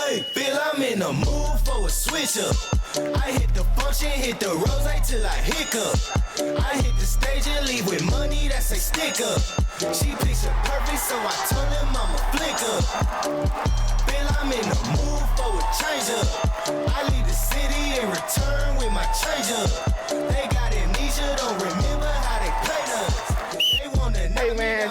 Hey, feel I'm in the mood for a switch up. I hit the function, hit the rose till I hiccup. I hit the stage and leave with money that's a stick up. She picture perfect, so I told him I'ma flick up. Feel I'm in the mood for a change up. I leave the city and return with my change up. They got amnesia, don't remember how they played us.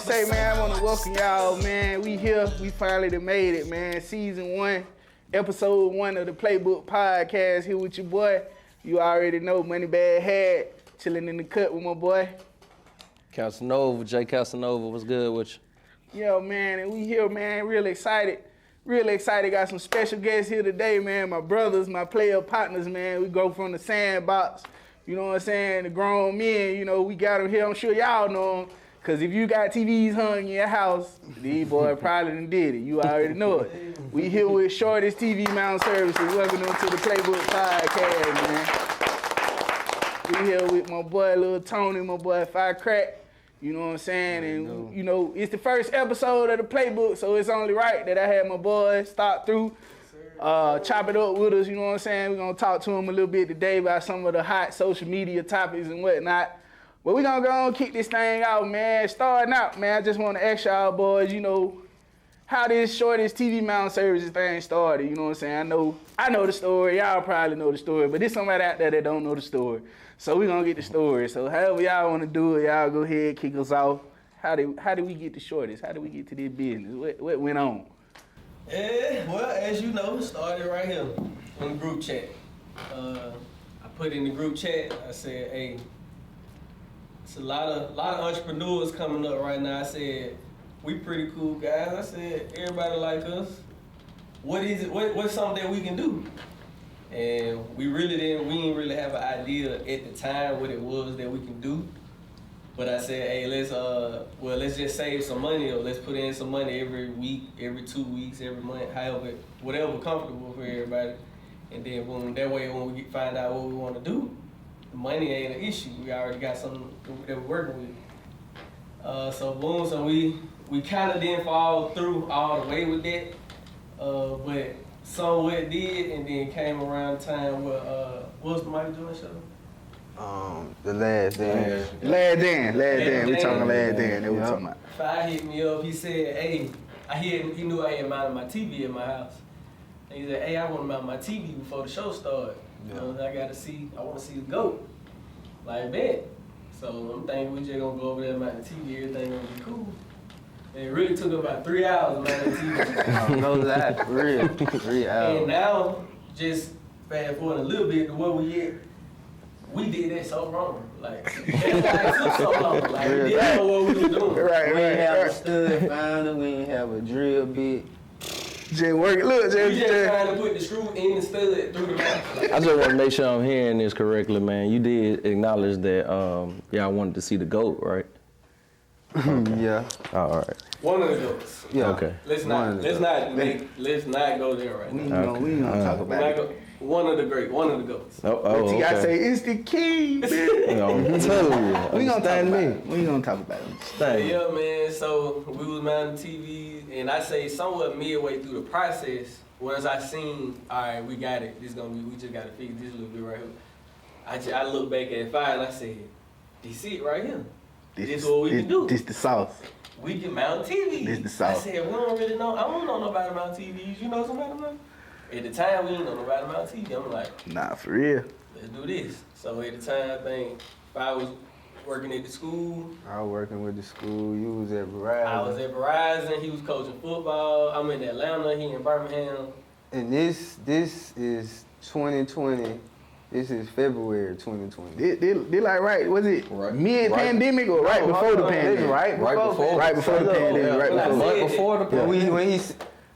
Hey man, I want to welcome y'all, man. We here, we finally done made it, man. Season 1, episode 1 of the Playbook podcast. Here with your boy. You already know, Money Bad Hat, chilling in the cut with my boy. Casanova, Jay Casanova, what's good with you? Yo, man, and we here, man, real excited. Got some special guests here today, man. My brothers, my player partners, man. We go from the sandbox, you know what I'm saying, the grown men, you know, we got them here. I'm sure y'all know them. Cause if you got TVs hung in your house, these boys probably done did it. You already know it. We here with Shorty's TV Mount Services. Welcome them to the Playbook podcast, man. We here with my boy Lil Tony, my boy Fire Crack. You know what I'm saying? And you know, it's the first episode of the Playbook, so it's only right that I had my boys stop through, chop it up with us. You know what I'm saying? We're gonna talk to them a little bit today about some of the hot social media topics and whatnot. But we gonna go and kick this thing out, man. Starting out, man, I just want to ask y'all boys, you know, how this Shorty's TV Mount Services thing started. You know what I'm saying? I know the story. Y'all probably know the story, but there's somebody out there that don't know the story. So we gonna get the story. So however y'all want to do it, y'all go ahead, kick us off. How did we get to Shorty's? How did we get to this business? What went on? Well, as you know, it started right here in the group chat. I put in the group chat, I said, hey, it's a lot of entrepreneurs coming up right now. I said, we pretty cool guys. I said, everybody like us. What is it? What's something that we can do? And we didn't really have an idea at the time what it was that we can do. But I said, hey, let's just save some money, or let's put in some money every week, every 2 weeks, every month, however, whatever comfortable for everybody. And then when we find out what we want to do, the money ain't an issue. We already got something that we're working with. So we kind of didn't fall through all the way with that, but somewhat did, and then came around time where, what was the Michael Jordan show? The Last Dance. Last Dance. We talking Last Dance. That we talking about. Fi hit me up. He said, hey, he knew I had mounted my TV in my house. And he said, hey, I want to mount my TV before the show started. Yeah. I want to see the GOAT. Like that. So I'm thinking we just gonna go over there and mount the TV, everything gonna be cool. And it really took about 3 hours to mount the TV. No lie, for real. 3 hours. And now, just fast forward a little bit to where we at, we did that so wrong. Like, that's why it took so long. Like, we didn't know what we were doing. We ain't have a stud finder, we ain't have a drill bit. Just working. Look, We just trying to put the screw in the stud through the mouth. I just want to make sure I'm hearing this correctly, man. You did acknowledge that y'all wanted to see the GOAT, right? Okay. Yeah. All right. One of the GOATs. Yeah. Okay. Let's not go there right now. We ain't gonna talk about it. One of the GOATs. Oh, I okay. say it's the king, man. I'm telling you. We gonna talk Understand about me. it. We ain't gonna talk about it. Understand me. Yeah, man. So we was mounting TV, and I say somewhat midway through the process, once I seen, all right, we got it. We just gotta figure this a little bit right here. I look back at Fire and I said, this it right here. This what we can do. This the sauce. We can mount TV. This the sauce. I said, we don't really know. I don't know nobody mount TVs. You know somebody mount? At the time, we didn't know nobody mount TV. I'm like, Nah, for real. let's do this. So at the time, I think Fire was working at the school. I was working with the school, you was at Verizon. I was at Verizon. He was coaching football. I'm in Atlanta. He in Birmingham. And this is 2020. This is February 2020. They like was it Right. mid-pandemic or right before the pandemic? Right before. Right before the pandemic. Right Yeah. before. Right before the pandemic.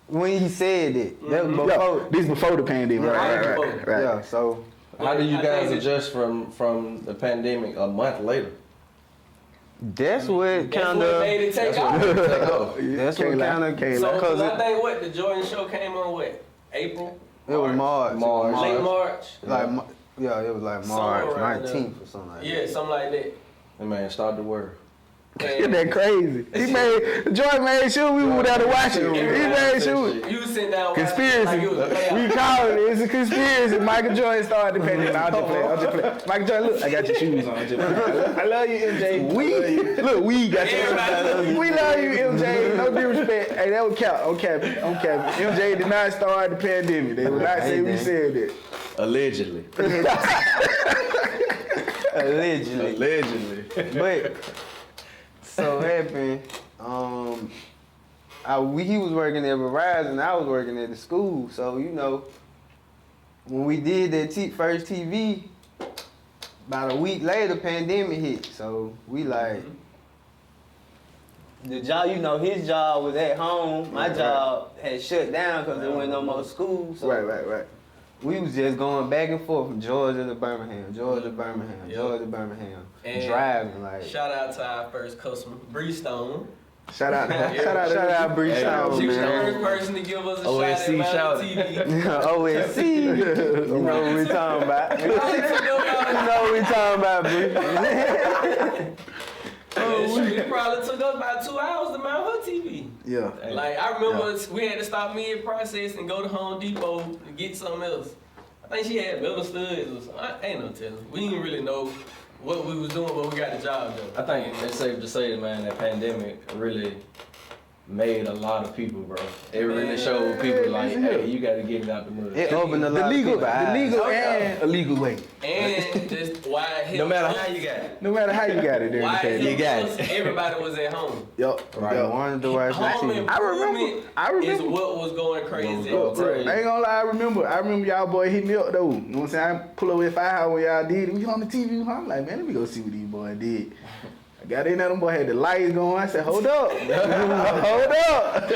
When he said it, that was before. This before the pandemic. Right. Yeah, so How do you I guys think adjust from the pandemic a month later? that's what kind what of. made it take off. That's what kind of. So Cause I think the Jordan show came on April? it was March. Late March. It was like Somewhere March around 19th or something like that. Yeah, something like that. And man, start the word. Isn't that crazy? Jordan made sure we moved out to watch it. He made sure. You was sitting down Conspiracy. like it was a playoff. We call it. It's a conspiracy. Michael Jordan started the pandemic. I'll just play. Michael Jordan, look, I got your shoes on. I love you, MJ. We got your shoes. We love you, MJ. No disrespect. Hey, that was cap. I'm capping. MJ did not start the pandemic. They would not say we said that. Allegedly. Allegedly. But so happened, he was working at Verizon, I was working at the school. So, you know, when we did that first TV, about a week later, pandemic hit. So we like, the job, you know, his job was at home. My job had shut down because there wasn't no more school. So Right. we was just going back and forth from Georgia to Birmingham, Georgia to Birmingham, And driving like. Shout out to our first customer, Bree Stone. Shout out Bree Stone, She was the man. first person to give us a OSC shot shout. at TV. OSC, you know what we talking about. You know what we talking about, Bree. It probably took us about 2 hours to mount her TV. Yeah. Like, I remember we had to stop mid-process and go to Home Depot and get something else. I think she had metal studs or something. Ain't no telling. We didn't really know what we was doing, but we got the job done. I think it's safe to say, man, that pandemic really made a lot of people, bro. It really showed people like, hey, you got to get it out the mud. It opened a lot of people's eyes. The legal and illegal way. And just why it helped No matter us- how you got it. No matter how you got it, there. Why it You helped got us, it. everybody was at home. Yup. Right, wanted to watch the Home TV. improvement I remember. is what was going crazy. Look, I ain't gonna lie, I remember y'all boy hit me up though. You know what I'm saying? I pull up at 5 hours when y'all did it. We on the TV. I'm like, man, let me go see what these boys did. I got in there, them boy had the lights going. I said, hold up. Hold up.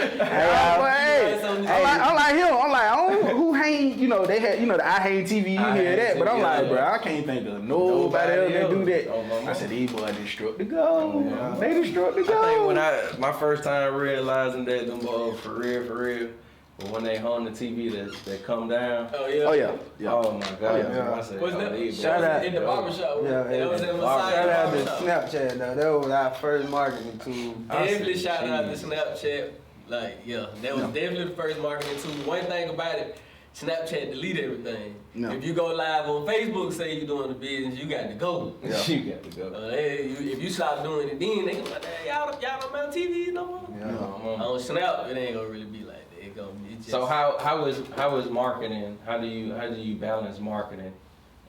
I'm like him. I'm like, who hang, you know, they had, you know, the I hang TV, you hear that. But I'm like, bro, I can't think of nobody else that do that. I said, these boys done struck the goal. They done struck the I think when goal. my first time realizing that them boys for real, but when they hung the TV that come down. Oh, yeah. Oh, yeah. Oh my God. yeah. I said, Wasn't oh, that, these Shout boys- out. in the barbershop. Yeah, That was in Shout Messiah out to barbershop. Snapchat though. That was our first marketing tool. Definitely shout out to Snapchat. Like, yeah, that was definitely the first marketing tool. One thing about it, Snapchat delete everything. No. If you go live on Facebook, say you're doing the business, you got to go. You got to go. If you stop doing it, then they gonna like, hey, y'all don't mount TV no more. Yeah. On Snap, it ain't gonna really be like that. It just, So how is marketing? How do you balance marketing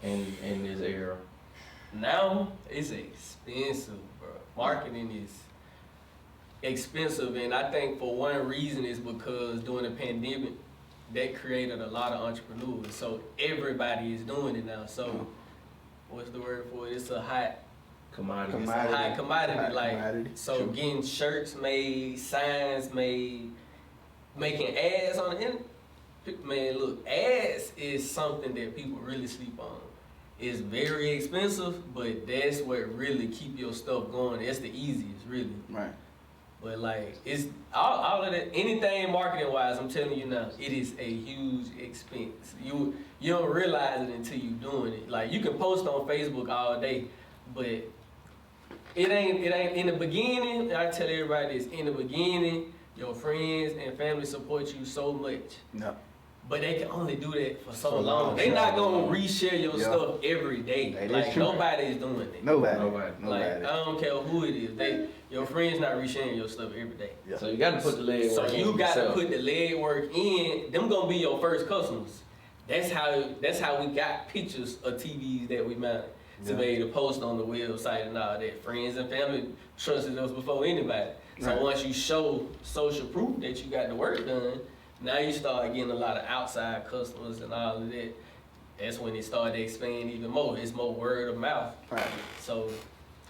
in this era? now it's expensive, bro. Marketing is expensive, and I think for one reason is because during the pandemic, that created a lot of entrepreneurs. So everybody is doing it now. So what's the word for it? It's a hot Commodity. It's a high commodity. High like commodity. so, True. getting shirts made, signs made, making ads on the internet. Man, look, ads is something that people really sleep on. It's very expensive, but that's what really keep your stuff going. That's the easiest, really. Right. But like, it's all of that. Anything marketing wise, I'm telling you now, it is a huge expense. You don't realize it until you doing it. Like, you can post on Facebook all day, but it ain't in the beginning. I tell everybody this: in the beginning, your friends and family support you so much. No. But they can only do that for so long. They not gonna reshare your stuff every day. Hey, that's Like, true. nobody is doing it. Nobody. Like, I don't care who it is. Your friends not resharing your stuff every day. Yeah. So you got to put the leg So work in you got to yourself. put the leg work in. Them gonna be your first customers. That's how we got pictures of TVs that we mounted to be able to post on the website and all that. Friends and family trusted us before anybody. So Right. once you show social proof that you got the work done, now you start getting a lot of outside customers and all of that. That's when it started to expand even more. It's more word of mouth. Right. So,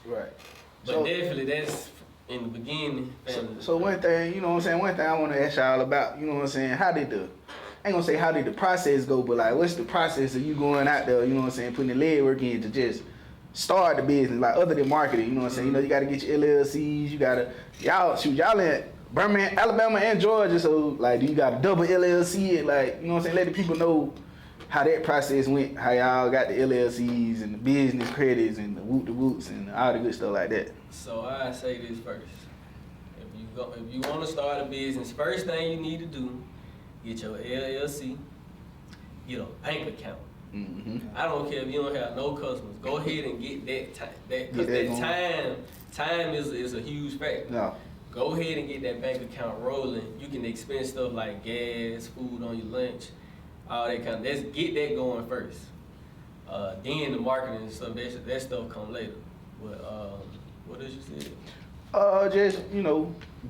Right. but So- definitely that's in the beginning. Family. So one thing, you know what I'm saying, one thing I want to ask y'all about, you know what I'm saying, I ain't gonna say how did the process go, but like what's the process of you going out there, you know what I'm saying, putting the leg work in to just start the business, like other than marketing, you know what I'm saying, you know, you gotta get your LLCs, y'all in Birmingham, Alabama and Georgia, so like do you got a double LLC, like, you know what I'm saying, let the people know how that process went, how y'all got the LLCs and the business credits and the woots and all the good stuff like that. So I say this first. If you want to start a business, first thing you need to do, get your LLC, get a bank account. Mm-hmm. I don't care if you don't have no customers. Go ahead and get that time. Because time is a huge factor. No. Go ahead and get that bank account rolling. You can expense stuff like gas, food on your lunch, all that kind of. Let's get that going first. Then the marketing and stuff, that stuff come later. But what else you said? Just,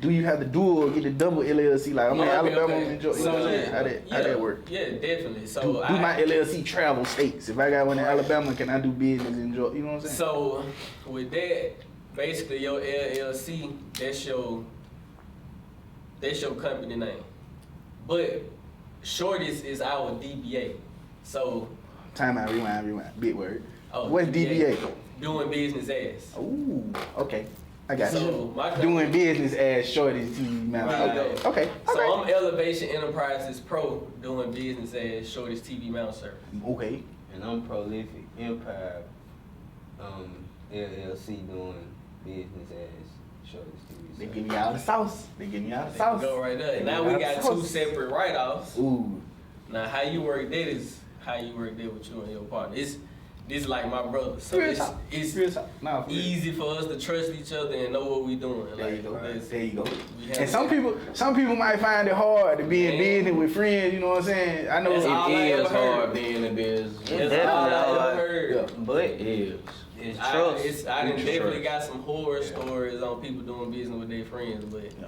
do you have the dual or get the double LLC? Like, I'm in Alabama, enjoy. You know what I'm saying? How that work? Yeah, definitely. So do my LLC travel states? If I got one in Alabama, can I do business and enjoy? You know what I'm saying? So with that, basically your LLC, that's your company name. But Shorty is our DBA. So time out, rewind. Big word. Oh, What's DBA? Doing business as. Ooh, okay. I got So you. my company, Doing business as Shorty's TV Mount. Right. Okay. So I'm Elevation Enterprises Pro, doing business as Shorty's TV Mount Service. Okay. And I'm Prolific Empire, LLC, doing business as Shorty's TV. They give me all the sauce. Go right there. Now we got two separate write-offs. Ooh. Now how you work that is how you work that with you and your partner. This is like my brother, so Real talk. it's Real talk. Nah, for real. easy for us to trust each other and know what we doing. There you go. that's- There you go. we have And some people might find it hard to be in Man. business with friends. You know what I'm saying? I know That's all I It ever is heard. hard being in business. That's all I definitely. ever heard. Yeah. But It is. it's I trust. done definitely Trust. got some horror stories on people doing business with their friends, but Yeah.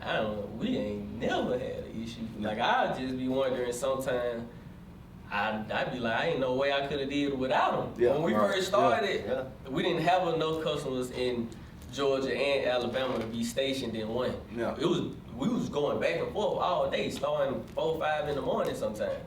I don't know. We ain't never had an issue. Like I'd just be wondering sometimes. I'd be like, I ain't no way I could have did it without them. Yeah, When we right. first started, Yeah. we didn't have enough customers in Georgia and Alabama to be stationed in one. Yeah. We was going back and forth all day, starting 4, 5 in the morning sometimes.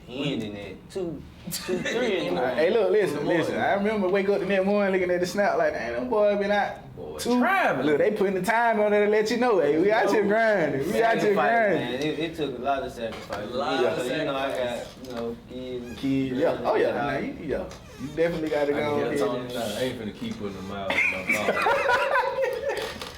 Ending at 2, 3 in the morning. Hey, look, In the morning. listen. I remember wake up the next morning looking at the snap like, damn, them boys been out. Boy, Traveling. Look, they putting the time on there to let you know, hey, we out here grinding. We out here Sacrifice, grinding. man. It took a lot of sacrifice. A lot of So, I got, sacrifice. kids. Kid, yeah. Oh, yeah. Nah, you definitely got to I go can tell ahead. them, I ain't finna keep putting them out. in my mouth.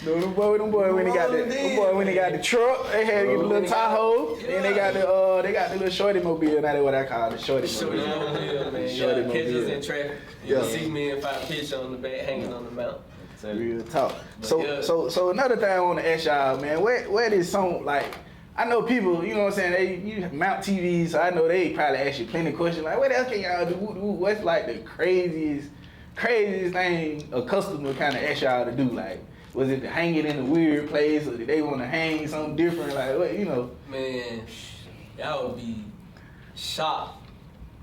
No, them boy when they got the truck, they had to get the little Tahoe. Then they got the little Shorty mobile. Now that's what I call it, Shorty Shorty mobile. mobile, man. Shorty Yeah, catch us mobile. in traffic. Yeah. You see me if I picture on the back hanging on the mount. Real talk. But So, yeah. so another thing I want to ask y'all, man. Where this song like? I know people, you know what I'm saying. You mount TVs, so I know they probably ask you plenty of questions like, what else can y'all do? What's like the craziest thing a customer kind of ask y'all to do? Like, was it to hang it in a weird place, or did they want to hang something different? Like, what, you know? Man, y'all would be shocked.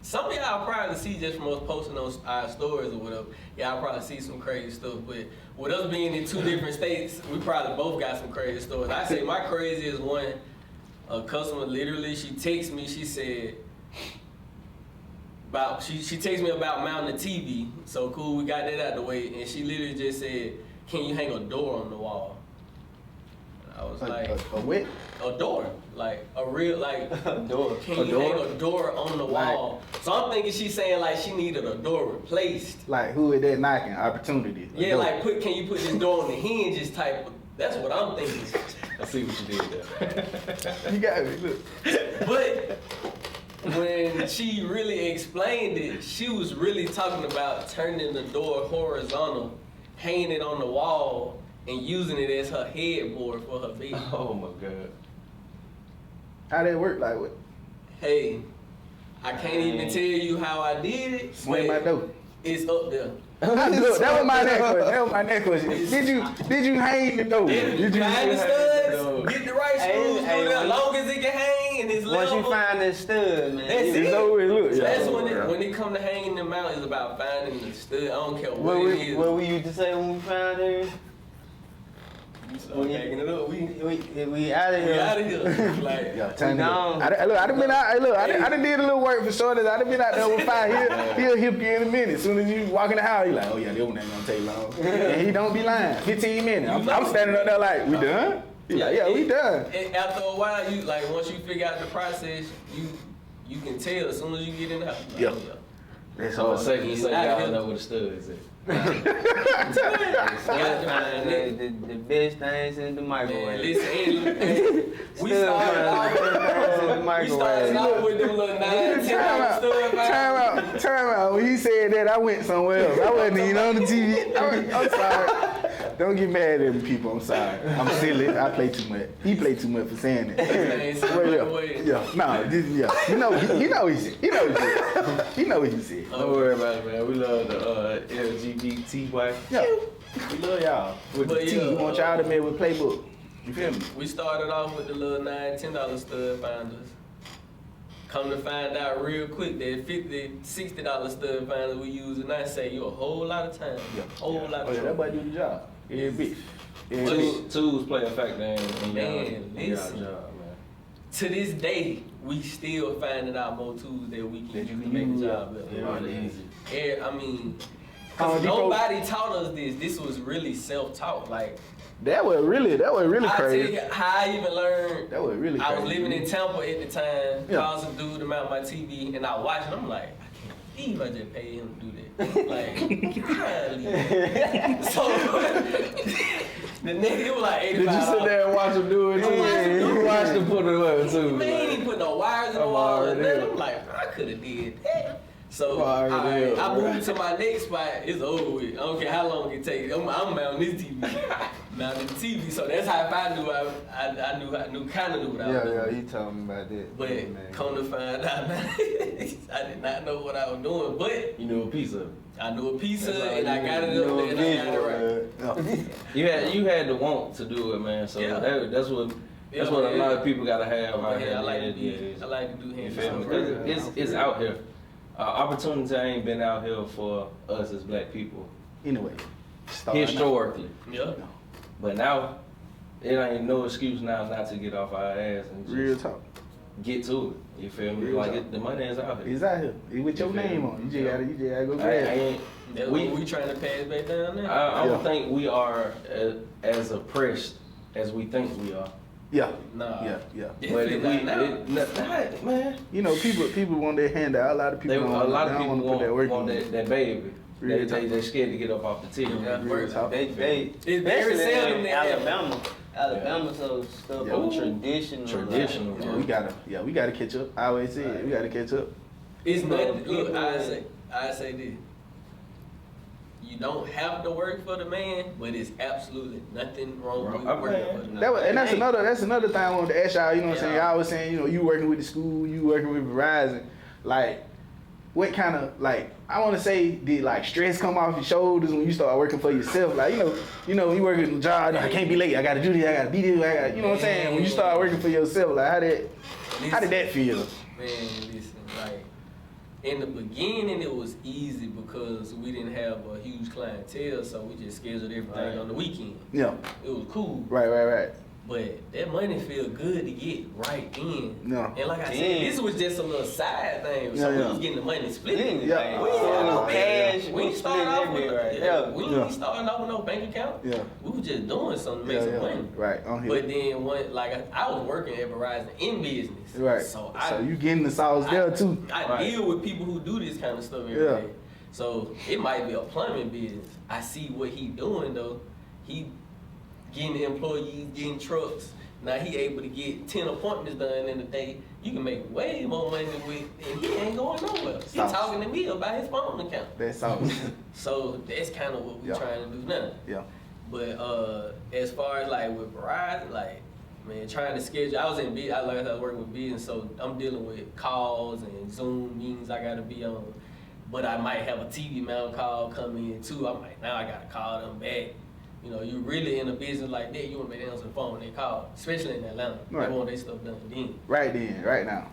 Some of y'all probably see just from us posting on our stories or whatever. Y'all probably see some crazy stuff. But with us being in 2 different states, we probably both got some crazy stories. I say my craziest one, a customer literally, she texted me, she said, she texted me about mounting a TV. So cool, we got that out the way. And she literally just said, can you hang a door on the wall? And I was like, A what? a door, like a real, like A door. Can you hang a door on the wall? So I'm thinking she's saying like she needed a door replaced. Like, who is that knocking? Opportunity. A Yeah, door. like can you put this door on the hinges type of, that's what I'm thinking. I see what you did there. You got me. Look. But when she really explained it, she was really talking about turning the door horizontal, hanging it on the wall, and using it as her headboard for her bed. Oh my God. How that work? Like, what? Hey, I can't even tell you how I did it. Swing my but door. It's up there. Look, that was my next question. Did you hang the door? Did you Find the hang studs, get the right Hey, screws hey, through there, when as long as it can hang and it's Once level. you find that stud, man. That's you it. know where it look. That's Yeah. when it come to hanging them out, it's about finding the stud. I don't care what What it we, is. what we used to say when we found her? So hanging it up, We out of we here. out of here. Like, Yeah, turn it gone. up. I done been out. Look, I done did a little work for Shorty. I done been out there with 5. He'll hip you in a minute. As soon as you walk in the house, you like, oh yeah, that one ain't gonna take long. And he don't be lying. 15 minutes. I'm standing up there like, we done? He like, yeah, we done. And after a while, you like once you figure out the process, you can tell as soon as you get in the house. Like, Yeah. That's So all. it's safe to say Out y'all here. don't know what a stud is. The best things in the Man, microwave. listen, we started off with them little $9, $10 stuff. Time out. When he said that, I went somewhere else. I wasn't even on the TV. I'm sorry. Don't get mad at them people. I'm sorry. I'm silly. I play too much. He played too much for saying that. Yeah. No. You know what he said. He know what he said. Don't worry about it, man. We love the LGBTY. Yeah. We love y'all. With the But T, yeah, we want y'all to be with Playbook. You feel me? We started off with the little $9, $10 stud finders. Come to find out real quick that $50, $60 stud finders we use, and I say you a whole lot of time. Whole lot of Oh yeah, time. that boy do the job. Yeah, bitch. Yeah, bitch. Tools play a factor in Man, y'all listen. job, man. To this day, we still finding out more tools that we can That you use to can make the use, job better. Yeah, really easy. Yeah, I mean, Home cause Depot. nobody taught us this. This was really self-taught. Like, That was really I tell crazy. you how I even learned. That was really crazy. I was living in Tampa at the time. Yeah. Calls a dude to mount my TV, and I watched him. I'm like, I can't believe I just paid him to do that. Like, golly. So the nigga, it was like $85. Did you sit there and watch him do it too? I watched him do You it. watched him put it up too. Man, he ain't put no wires in the I'm wall or already nothing. there. I'm like, I could have did that. So I'm already there, I bro. moved to my next spot. It's over with. I don't care how long it takes. I'm mounting this TV. Mounting the TV. So that's how if I knew I kind of knew what I was doing. Yeah, he told me about that. But come to find out, man, I did not know what I was doing. But You knew a piece of it. I knew a piece of That's it, all and I you got it need. up there, and I got it right. You had the want to do it, man. So Yeah. that's what Yeah, a man. lot of people gotta have out Yeah, here. I like to Yeah. do. I like to do You hands. feel me? 'Cause it's out here. Opportunity ain't been out here for us as black people Anyway, historically. Yeah. But now, it ain't no excuse now not to get off our ass and just Real talk. get to it. You feel me? Real Like talk. the money is out here. It's out here. It's with your You feel name me? on it. You just gotta go I grab it. ain't. That's We- what we trying to pass back down there. I don't Yeah. think we are as oppressed as we think we are. Yeah. Nah. Yeah. But Definitely if not now. not, man. You know, people want their handout. A lot of people A don't lot they of don't people want to put that work want in. that baby. Real talk. They scared to get up off the table. Yeah. Real talk. They It's very especially seldom in that happen. Alabama, so stuff Yeah. on traditional. Traditional. Yeah, we gotta catch up. I always say it. We gotta catch up. It's Bro, nothing. Look, people- I say this. You don't have to work for the man, but it's absolutely nothing wrong with Wrong. working Okay. for the man. That's another thing I wanted to ask y'all. You know what I'm saying? Yeah. Y'all was saying, you know, you working with the school, you working with Verizon. Like, what kind of I want to say, did stress come off your shoulders when you start working for yourself? Like, you know, when you working a job, I can't be late. I gotta do this. I gotta be this. You know what I'm saying? When you start working for yourself, like how did that feel? Man, listen, like in the beginning it was easy because we didn't have a huge clientele, so we just scheduled everything Right. on the weekend. Yeah. It was cool. Right. But that money feel good to get right in. Yeah. And like I said, Damn. this was just a little side thing. So Yeah, we yeah. was getting the money split. Yeah. We ain't had no cash. We ain't started off with we Yeah. ain't starting off with no bank account. Yeah. We was just doing something to make some money. Right. On here. But then I was working at Verizon in business. Right. So you getting the sauce there too. I Right. deal with people who do this kind of stuff every Yeah. day. So it might be a plumbing business. I see what he doing though. He getting employees, getting trucks. Now he able to get 10 appointments done in a day. You can make way more money with, and he ain't going nowhere. He Sauce. talking to me about his phone account. That sauce. So that's kind of what we're Yeah. trying to do now. Yeah. But as far as with Verizon, man, trying to schedule. I was working with business, so I'm dealing with calls and Zoom meetings I gotta be on. But I might have a TV mount call come in too. I'm like, now I gotta call them back. You know, you really in a business like that, you want to be answering the phone when they call, especially in Atlanta. Right. They want their stuff done then. Right then. Right now.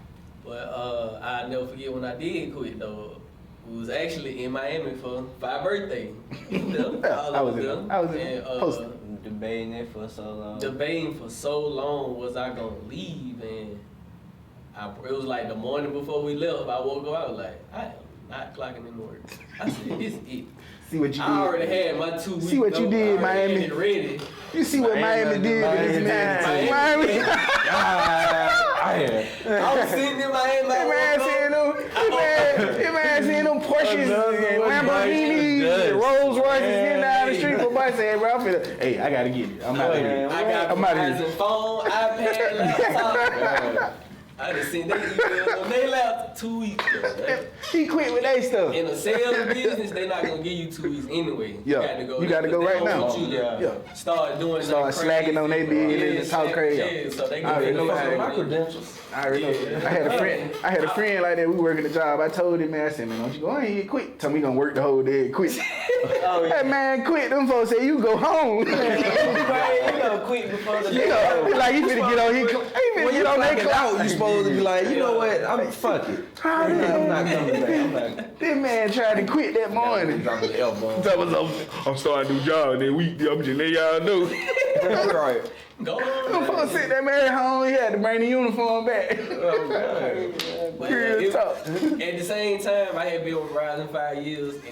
But I'll never forget when I did quit though. We was actually in Miami for my birthday. Yeah, I was in And, posted. Debating it for so long. debating for so long was I gonna leave, and it was like the morning before we left. I woke up, I was like, I am not clocking in work. I said, this is it. See what you did. I already had my 2 weeks. See what you did, Miami. Ready. You see what Miami did to this man. Miami. I was sitting in my man seeing them Porsches and Lamborghinis and Rolls Royces getting down the street. My boy said, bro, hey, I gotta get it. I'm out of here. I got Verizon phone, iPad, laptop. I just seen they email on their laptop 2 weeks ago. He quit with they stuff. In a sales business, they not gonna give you 2 weeks anyway. Yeah. You gotta go right now. Start doing Start slacking on their business and talk crazy. Yeah, so they I already know my credentials. I already know. I had a friend like that. We working a job. I told him, man, I said, man, don't you go ahead and quit. Tell me you gonna work the whole day and quit. That man quit. Them folks say you go home. You gonna quit before the day. Like he finna get on. He finna get on that clout. You supposed to be like, you know what? I'm fuck it. I'm not coming back. I'm not. This man tried to quit that morning. Dropping the elbow. I'm starting a new job that week. I'm just letting y'all know. Right. Go on. Them folks sent that man home. He had to bring the uniform back. Real talk. At the same time, I had been with Verizon 5 years, and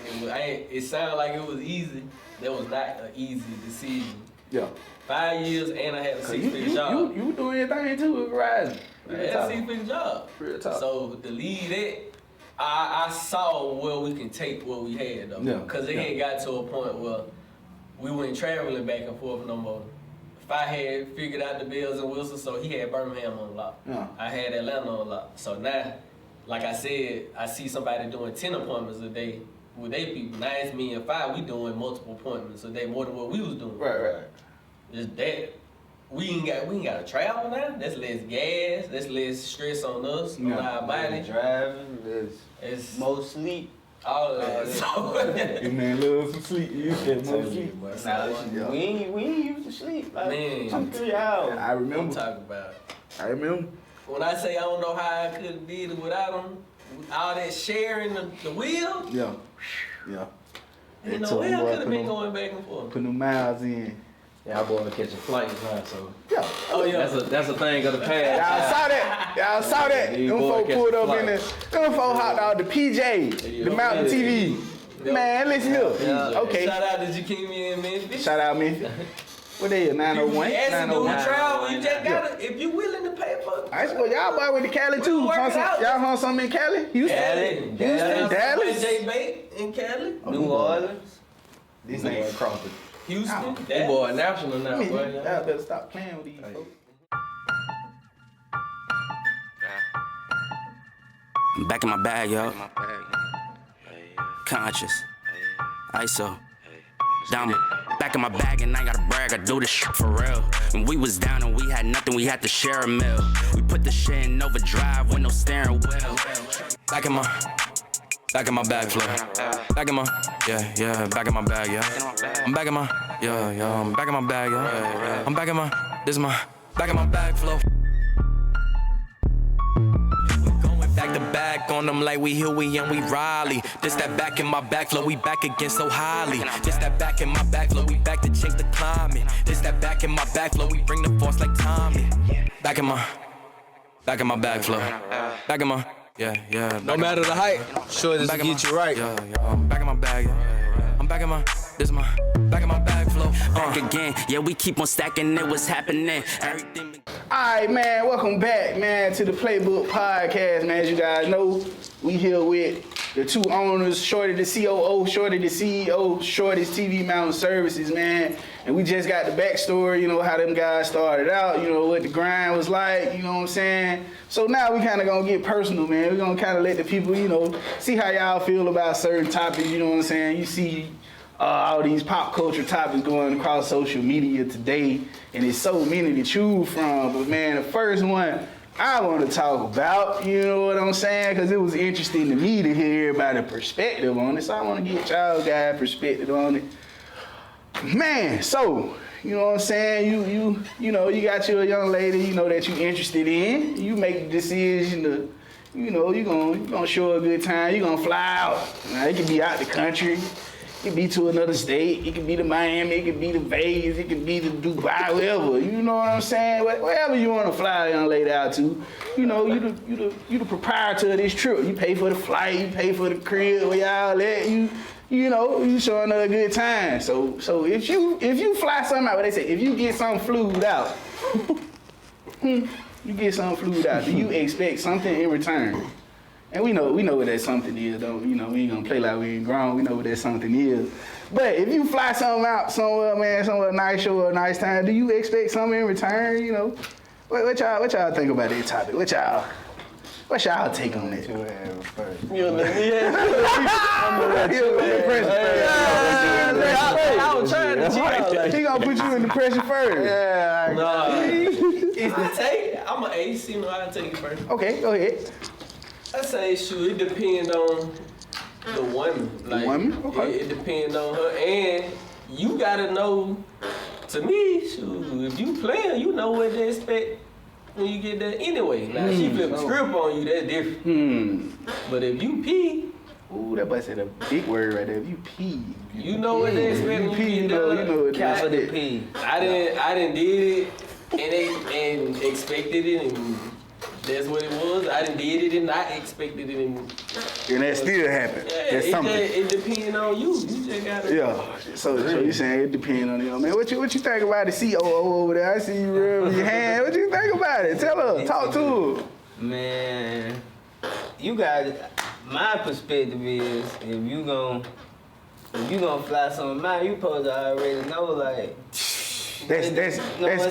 it sounded like it was easy. That was not an easy decision. Yeah. 5 years, and I had a 6-figure job. You doing everything too with Verizon. I had a 6-figure job. Real talk. So to leave that, I saw where we can take what we had though. Yeah. Because it had got to a point where we weren't traveling back and forth no more. If I had figured out the bells and whistles, so he had Birmingham on lock. Yeah. I had Atlanta on lock. So now, like I said, I see somebody doing 10 appointments a day with their people. Now it's me and 5, we doing multiple appointments a day, more than what we was doing. Right. Just that. We ain't got to travel now. That's less gas. That's less stress on us, on our body. Driving, It's more sleep. all of that. So, This man loves some sleep. You said more sleep. Nah, we ain't used to sleep. Like, Man. 2-3 hours. I I'm remember. talking about. I remember. When I say I don't know how I could have did it without him, all that sharing the wheel, Yeah. ain't no told way me, I boy, could have been going back and forth. Putting them miles in. Yeah, I boy catching flights now, so Yeah. Oh yeah. that's a thing of the Y'all past. saw that. Y'all saw that. These Them boys folk catch pulled up flights. in the. Them folk hopped out the PJ, the Mountain TV. Man, listen here. Okay. Shout out to Jakimi and Memphis. Shout out Memphis. What they is? 901. You asking to 901. travel, you just gotta, if you willing to pay for it. I suppose y'all boy went to Cali too. We work it out. Y'all hunt something in Cali? Houston? Dallas? J Bait in Cali. New Orleans. This Boy, ain't across the Houston. That boy national now, boy. Y'all better stop playing with these folks. I'm back in my bag, yo. Conscious. ISO. Diamond. Back in my bag and I gotta brag, I do this shit for real. When we was down and we had nothing, we had to share a meal. We put the shit in overdrive with no steering wheel. Back in my bag flow. Back in my, back in my bag, yeah. I'm back in my, I'm back in my bag, yeah. I'm back in my, this is my, back in my bag flow. Back to back on them like we Huey and we Riley. This that back in my back flow, we back again so highly. This that back in my back flow, we back to change the climate. This that back in my back flow, we bring the force like Tommy. Back in my back flow. Back in my, No matter the height, sure this will get you right. I'm back in my bag, I'm back in my, this is my, back in my bag flow. Back again, yeah, we keep on stacking it, what's happening? Everything. Alright, man, welcome back, man, to the Playbook podcast, man. As you guys know, we here with the two owners, Shorty the COO, Shorty the CEO, Shorty's TV Mountain Services, man. And we just got the backstory, you know, how them guys started out, you know, what the grind was like, you know what I'm saying? So now we kind of gonna get personal, man. We're gonna kind of let the people, you know, see how y'all feel about certain topics, you know what I'm saying? You see all these pop culture topics going across social media today, and there's so many to choose from. But man, the first one I want to talk about, you know what I'm saying? Because it was interesting to me to hear everybody's perspective on it. So I want to get y'all guys' perspective on it. Man, so, you know what I'm saying? You know, you got your young lady, you know, that you interested in. You make the decision to, you know, you gonna show a good time. You gonna fly out. Now, it can be out the country. It could be to another state. It could be to Miami. It could be to Vegas. It could be to Dubai, wherever. You know what I'm saying? Wherever you want to fly a young lady out to, you know, you the proprietor of this trip. You pay for the flight. You pay for the crib where y'all at. You know, you showing her a good time. So if you fly something out, what they say, if you get something flued out, you You get some fluid out. Do you expect something in return? And we know what that something is, though. You know, we ain't gonna play like we ain't grown. We know what that something is. But if you fly something out somewhere, man, somewhere nice, show a nice time, do you expect something in return? You know, what y'all think about that topic? What's y'all take on that? You let me I was trying to cheat. He gonna put you in the pressure first. Yeah, It's the take. I'm an ace, you know, I'll take it first. Okay, go ahead. I say, shoot, it depends on the woman. Like, The woman? Okay. It depends on her. And you gotta know, to me, shoot, if you playing, you know what to expect when you get there anyway. Now, she flip the script on you, that's different. But if you pee, Ooh, that boy said a big word right there. If you pee. you know what they expect when you get there. You know what they capital expect. P. I didn't did it and expected it, and that's what it was. I didn't did it and I expected it, and that still happened. yeah, That's something. it depends on you. You just gotta. Yeah. So you saying it depends on you, man. What you think about the COO over there? I see you rub your hand. What you think about it? Tell her. Talk to her. Man, you got my perspective is if you gon' fly something out, you supposed to already know like. That's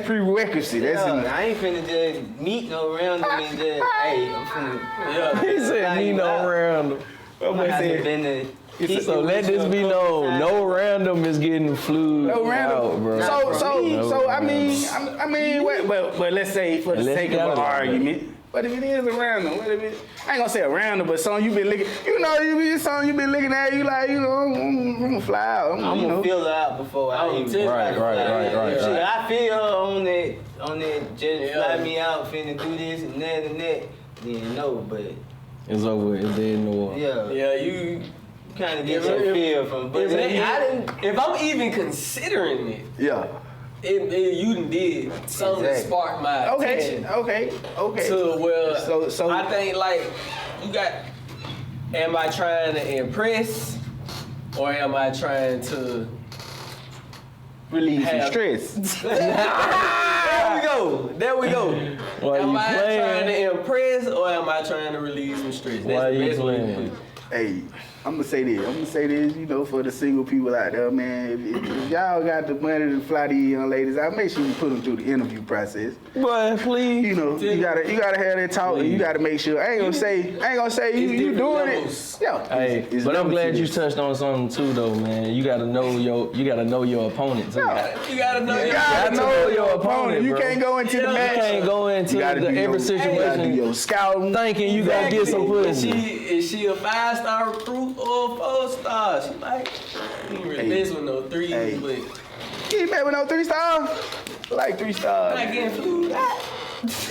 prerequisite. That's I ain't finna just meet no random and just hey, I'm finna. Yeah. He said me no random. So let this be known, no random is getting flued no random. out, bro. So I mean, but let's say for the sake of an argument. But if it is a random, what if it? I ain't gonna say a random, but something you been looking, something you been looking at, you like, you know, I'm gonna fly out. I'm gonna feel her out before I even. Right. See, I feel her on that, just fly me out, finna do this and that. Then no, but It's over. It's dead in the water. Yeah, you kind of get your feel from. But if I'm even considering it, Yeah. you done did something that sparked my attention. Okay. To where So I think like you got. Am I trying to impress, or am I trying to release some stress. There we go. Why am you I playing? trying to impress, or am I trying to relieve some stress? Why the you best way to playing? put it. Hey, I'm gonna say this, you know, for the single people out there, man. If y'all got the money to fly these young ladies out, make sure you put them through the interview process. Boy, please. You know, you gotta have that talk, and you gotta make sure. I ain't gonna say you doing levels. it. Yeah. Hey, it's but I'm levels glad to you this. touched on something too, though, man. You gotta know your opponent too. Yeah. You gotta know. You your gotta know your opponent. You bro. can't go into the You match. can't go into You gotta do every your- You gotta do your situation scouting. thinking you gonna get some pussy. Is she a 5-star recruit or a 4-star? She like, you ain't really mess with no 3s, Hey. but You ain't met with no 3-star? Like 3 stars. not getting flued out.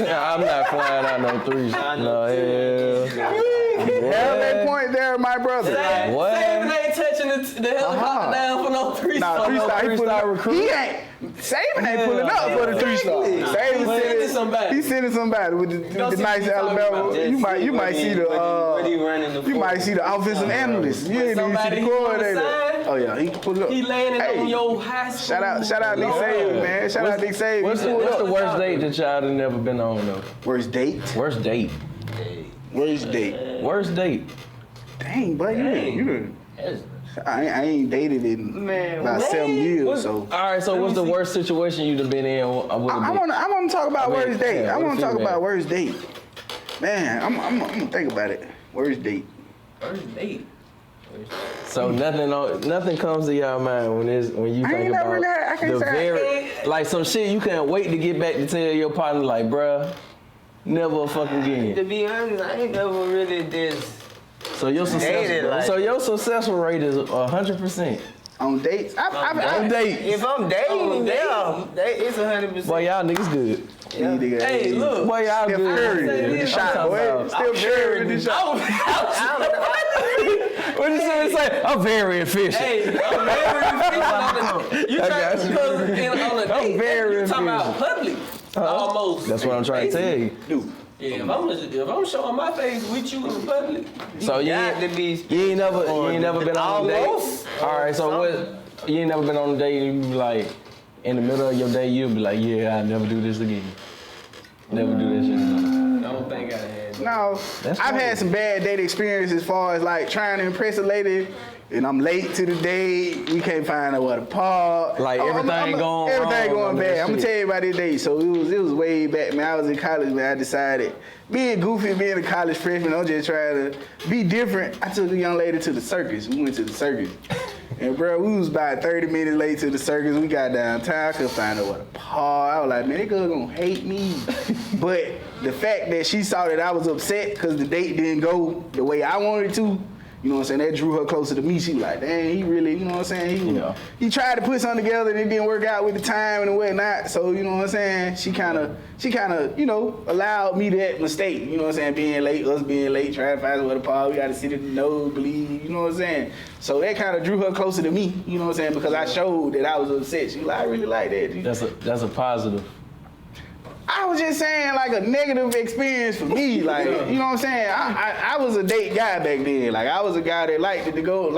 Yeah, I'm not flying out no threes. No, hell. Have that point there, my brother. What? Saving ain't touching the helicopter down for no 3-star. Nah, 3-star. He Three-star pulling. recruit. He ain't. Saving ain't pulling up for the 3-star. Saving Sending somebody. He's sending somebody with the see nice what you talking Alabama. about. You might see the you might see the offensive analyst. You ain't even see somebody the he wanna coordinator. sign, Oh yeah, he can pull up. He landing Hey, on your high school. Shout out Nick Saban, man. Shout out Nick Saban. What's He pulled the up. worst date that y'all have never been on though? Worst date? Worst date. Worst date? Worst date. Dang, but you I ain't dated in about 7 years, so. All right, so what's the worst situation you done been in? I want to talk about worst date. yeah, I want what to talk you about mean? worst date. Man, I'm gonna think about it. Worst date. First date. So nothing comes to y'all mind when you I think ain't never about really had- I can't the say I very like some shit you can't wait to get back to tell your partner like, bruh, never fucking To again. be honest, I ain't never really just. So your successful rate is 100%. On dates? On dates. If I'm dating, it's 100%. Boy, y'all niggas good. Hey, look. Boy, y'all Steph good. Curry with the shot, boy. Steph Curry with the shot. What you say? I'm very efficient. Hey, I'm very efficient. You try because on a date, very you talking about public. Almost. That's what I'm trying to tell you. Dude. Yeah, if I'm showing my face with you in public, So you ain't never been on a date. All right, so what? You ain't never been on a date and you be like, in the middle of your day, you'll be like, yeah, I'll never do this again. Never do that shit. I don't think I had. No, That's I've cool. had some bad date experiences as far as like trying to impress a lady. And I'm late to the date. We can't find out what to park. Like, everything going everything wrong going on bad. that I'm gonna shit. tell you about this date. So it was way back, man. I was in college, man. I decided being goofy, being a college freshman, I'm just trying to be different. I took a young lady to the circus. We went to the circus. And bro, we was about 30 minutes late to the circus. We got downtown. I couldn't find out what to park. I was like, man, they gonna hate me. But the fact that she saw that I was upset because the date didn't go the way I wanted it to, you know what I'm saying? That drew her closer to me. She was like, dang, he really, you know what I'm saying? He tried to put something together and it didn't work out with the time and whatnot. So, you know what I'm saying? She kind of, you know, allowed me that mistake. You know what I'm saying? Being late, us being late, trying to find out where to park. We got to sit at the nosebleed, you know what I'm saying? So that kind of drew her closer to me, you know what I'm saying? Because I showed that I was upset. She was like, I really like that. That's a positive. I was just saying like a negative experience for me, like, you know what I'm saying? I was a date guy back then. Like I was a guy that liked to go on,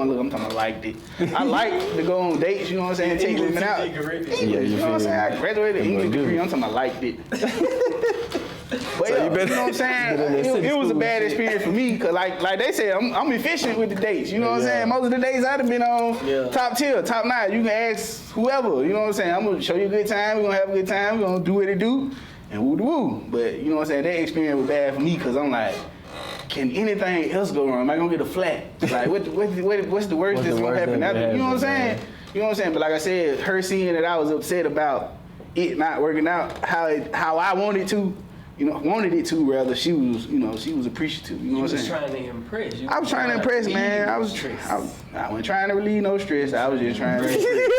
look, I'm talking about liked it. I liked to go on dates, you know what I'm saying? Take women out. English, you know what I'm saying? I graduated English degree, I'm talking about liked it. But So you know what I'm saying? It was a bad experience for me, cause like they said, I'm efficient with the dates. You know what I'm saying? Most of the dates I'd have been on top tier, top notch. You can ask whoever. You know what I'm saying? I'm gonna show you a good time. We're gonna have a good time. We're gonna do what it do, and woo woo. But you know what I'm saying? That experience was bad for me, cause I'm like, can anything else go wrong? Am I gonna get a flat? Like what's the worst that's gonna happen? You know what I'm saying? You know what I'm saying? But like I said, her seeing that I was upset about it not working out how I wanted to. Wanted it to rather. She was appreciative. You know what I'm saying? You was trying to impress. I was trying to impress, man. I wasn't trying to relieve no stress. I was just trying to impress. You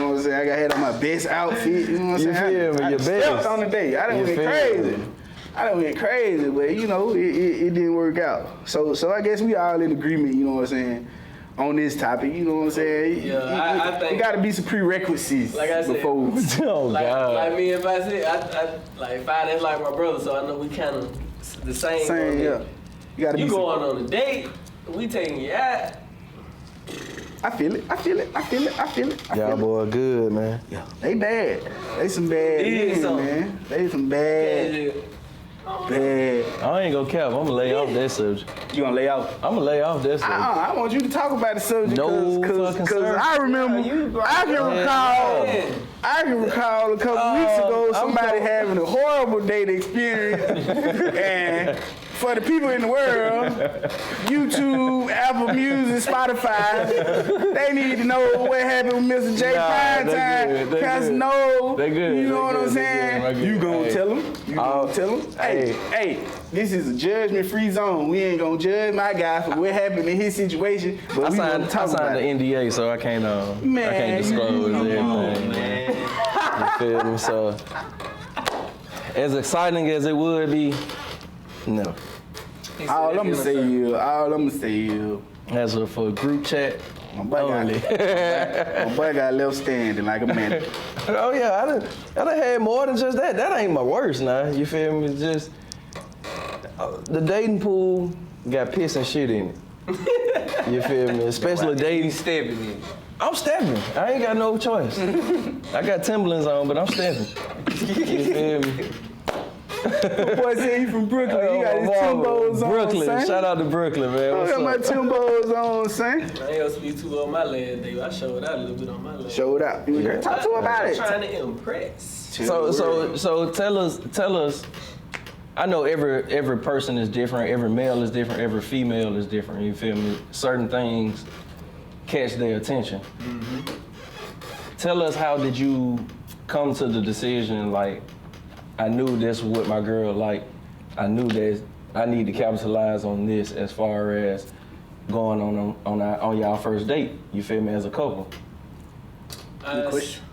know what I'm saying? I got had on my best outfit. You know what I'm saying? I stepped on the day. I done went crazy. But you know, it didn't work out. So I guess we all in agreement. You know what I'm saying? On this topic, you know what I'm saying? Yeah, I think there got to be some prerequisites like I said, before. Like me, if I said, I find it like my brother, so I know we kind of the same. Yeah. You going on a date, we taking you out. I feel it. Y'all boy good, man. Yeah. They bad. They some bad men, man. They some bad. Bad. I ain't gonna cap. I'm gonna lay off that subject. You gonna lay off? I'm gonna lay off that subject. I want you to talk about the subject because I remember, I can recall a couple weeks ago somebody having a horrible date experience, and for the people in the world, YouTube, Apple Music, Spotify, they need to know what happened with Mr. J Primetime. Because you know what I'm saying? You gonna tell them? You gonna tell them? Hey, this is a judgment-free zone. We ain't gonna judge my guy for what happened in his situation, but we gonna talk about the it. NDA, so I can't disclose everything. Man. You feel me? So, as exciting as it would be, no. All I'm gonna say is, As for a group chat, my boy got left standing like a man. Oh yeah, I done had more than just that. That ain't my worst now. You feel me? It's just the dating pool got piss and shit in it. You feel me? Especially dating. Stepping in. I'm stepping. I ain't got no choice. I got Timberlands on, but I'm stepping. You feel me? My boy said he from Brooklyn. He got his Timbos on, Brooklyn. son. Shout out to Brooklyn, man. I got my Timbos on, son. I ain't gonna speak too on my last day. I showed out a little bit on my last. Showed out. Talk to him about it. Trying to impress. So tell us. I know every person is different. Every male is different. Every female is different. You feel me? Certain things catch their attention. Mm-hmm. Tell us, how did you come to the decision, like, I knew this was what my girl liked. I knew that I need to capitalize on this as far as going on y'all first date. You feel me? As a couple. Good question.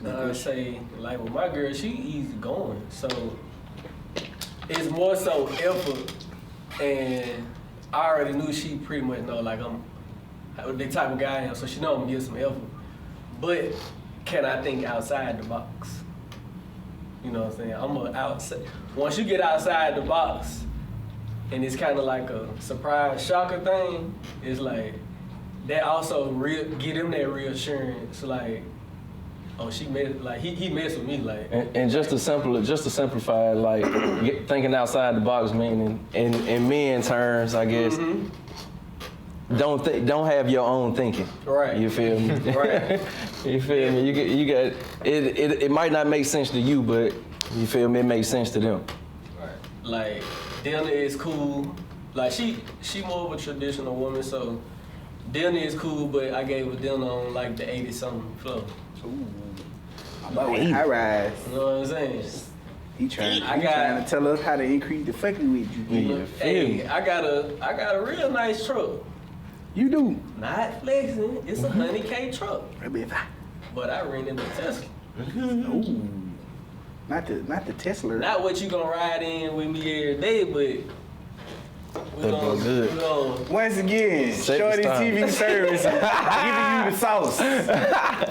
I say, like with my girl, she easy going, so it's more so effort, and I already knew she pretty much know like I'm the type of guy I am, so she know I'm gonna give some effort. But can I think outside the box? You know what I'm saying? I'm a outside. Once you get outside the box, and it's kind of like a surprise shocker thing, it's like that also get them that reassurance. Like Oh, she mess like he messed with me like. And just to simplify, like thinking outside the box, meaning in men terms, I guess. Don't have your own thinking. Right. You feel me? Right. You feel me? You got it might not make sense to you, but you feel me? It makes sense to them. Right. Like dinner is cool. Like she more of a traditional woman, so dinner is cool, but I gave her dinner on like the 80-something floor. High rise. You know what I'm saying? He trying to tell us how to increase the fucking with you. Hey, I got a real nice truck. You do. Not flexing. It's a 100K truck. But I rented a Tesla. Ooh. Not the Tesla. Not what you gonna ride in with me every day, but we gonna once again, Shorty TV service giving you the sauce.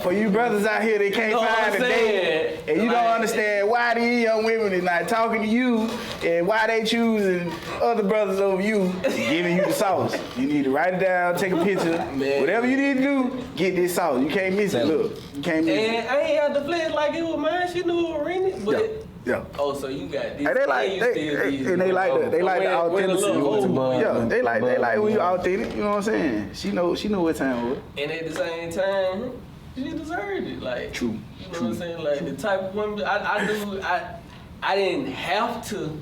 For you brothers out here that can't find a date, and you don't understand why these young women is not talking to you, and why they choosing other brothers over you, giving you the sauce. You need to write it down, take a picture, whatever you need to do, get this sauce. You can't miss it. Look, you can't miss it. And I ain't had to flex like it was mine. She knew it was rented, but. Yeah. Oh, so you got this. And they like the authenticity. Yeah, they like when you authentic. You know what I'm saying? She know what time it was. And at the same time, she deserved it. Like true. You know what I'm saying? Like the type of woman I didn't have to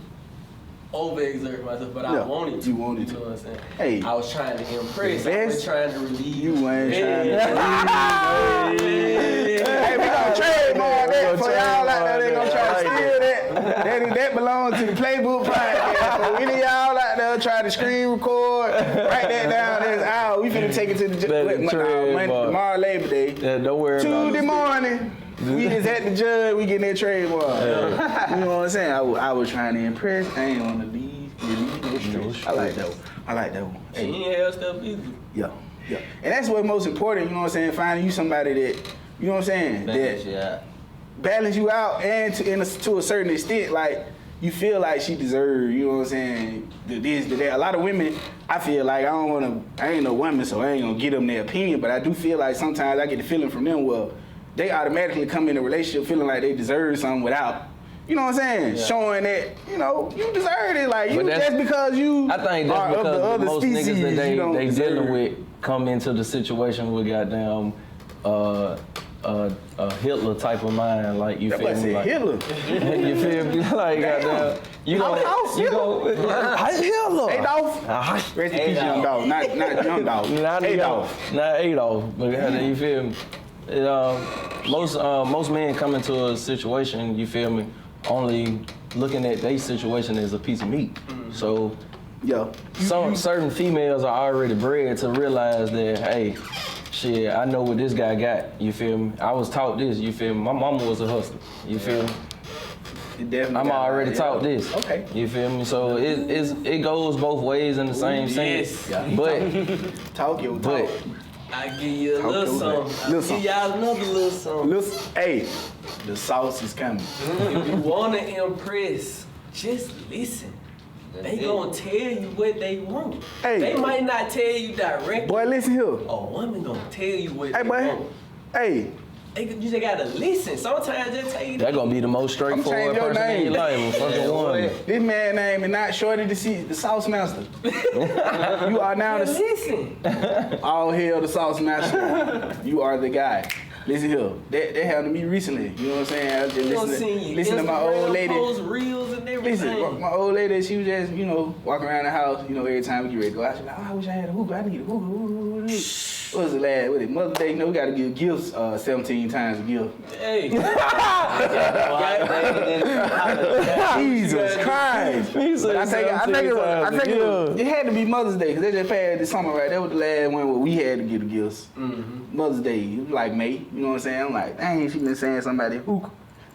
overexert myself, but I wanted to. You wanted to. You know what I'm saying? Hey, I was trying to impress. I was trying to relieve. You ain't trying to relieve. Hey, we gonna trademark that for y'all out there. They gonna try to steal that. That belongs to the Playbook podcast. So any of y'all out there try to screen record, write that down. That's out. We finna take it to tomorrow Labor Day. Yeah, don't worry about it. Tuesday morning. We just at the judge, we getting that trademark. Yeah. You know what I'm saying? I was trying to impress. I ain't want to leave no stress. I like that one. She ain't have stuff either. Yeah. And that's what's most important, you know what I'm saying? Finding you somebody that, you know what I'm saying? That balance you out and to a certain extent, like, you feel like she deserves, you know what I'm saying, this, that. A lot of women, I feel like I ain't no woman, so I ain't gonna give them their opinion, but I do feel like sometimes I get the feeling from them, well, they automatically come in a relationship feeling like they deserve something without, you know what I'm saying, showing that, you know, you deserve it. Like, you just because you I think that's are of the other most species, niggas that they deserve. dealing with come into the situation with goddamn Hitler type of mind, like you feel me? Like, Hitler. You feel me? Like goddamn. Hitler. Adolf. Rest in peace, young dog. Not young dog. Not Adolf. Not Adolf. But you feel me? Most men come into a situation, you feel me, only looking at their situation as a piece of meat. So certain females are already bred to realize that, hey, shit, I know what this guy got, you feel me? I was taught this, you feel me? My mama was a hustler, you feel me? I'm already taught this. Okay. You feel me? So it goes both ways in the same sense. Yeah. But talk your talk. I give you a little something. I give y'all another little something. Hey, the sauce is coming. If you wanna impress, just listen. They gonna tell you what they want. Hey. They might not tell you directly. Boy, listen here. A woman gonna tell you what they want. Hey. You just gotta listen. Sometimes they tell you. That gonna be the most straightforward person in your life. Fucking woman. This man's name is not Shorty the Sauce Master. You are now listen. All hail the Sauce Master. You are the guy. Listen here. That happened to me recently. You know what I'm saying? I was just listen to my old lady. Reels and everything. Listen, my old lady, she was just, you know, walking around the house, you know, every time we get ready to go out, she's like, I wish I had a hookah. I need a hookah. What was the last? What is it? Mother's Day? You know, we gotta give gifts 17 times a gift. Hey. Jesus Christ. But I think it had to be Mother's Day, because they just passed this summer, right? That was the last one where we had to give the gifts. Mother's Day, it was like May, you know what I'm saying? I'm like, dang, she been saying somebody hookah.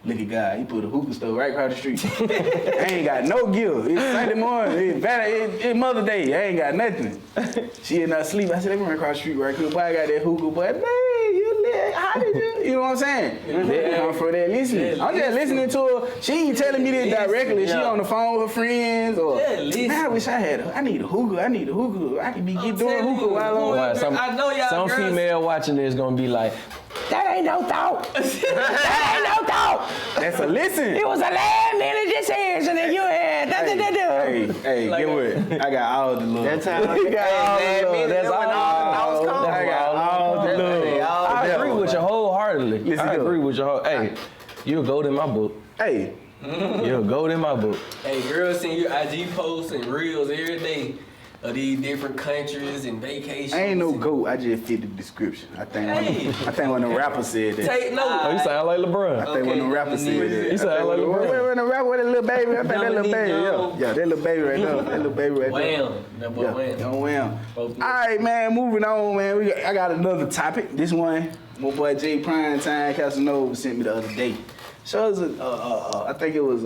Look at God, he put a hookah stove right across the street. I ain't got no gift. It's Sunday morning, it's Mother's Day, I ain't got nothing. She in her sleep, I said, let me run across the street right quick. Boy, I got that hookah, boy, man, how did you? You know what I'm saying? They come for that listening. I'm just listening to her. She ain't telling me this directly. She on the phone with her friends or, man, I wish I had I need a hookah. I could be doing hookah while I'm some female watching this gonna be like, That ain't no thought. That ain't no thought. That's a listen. It was a last minute decision and you had nothing to do. Hey, Like, get what? I got all the love. That time I got all the love. That's all. I got all the love. I agree with you wholeheartedly. Listen I up. agree with you. Hey, you're a gold in my book. Hey, You're a gold in my book. Hey, girls send you IG posts and reels every day of these different countries and vacations. I ain't no goat. I just fit the description. I think when the rapper said that. Take note. Oh, you sound like LeBron. I think when the rapper said that. You sound like LeBron. When the rapper with that little baby, I think that little baby. Yeah, that little baby right there. That little baby right there. Wham. That boy Wham. Yo, wham. Both All right, man. Moving on, man. I got another topic. This one, my boy Jay Primetime Casanova sent me the other day. So it was I think it was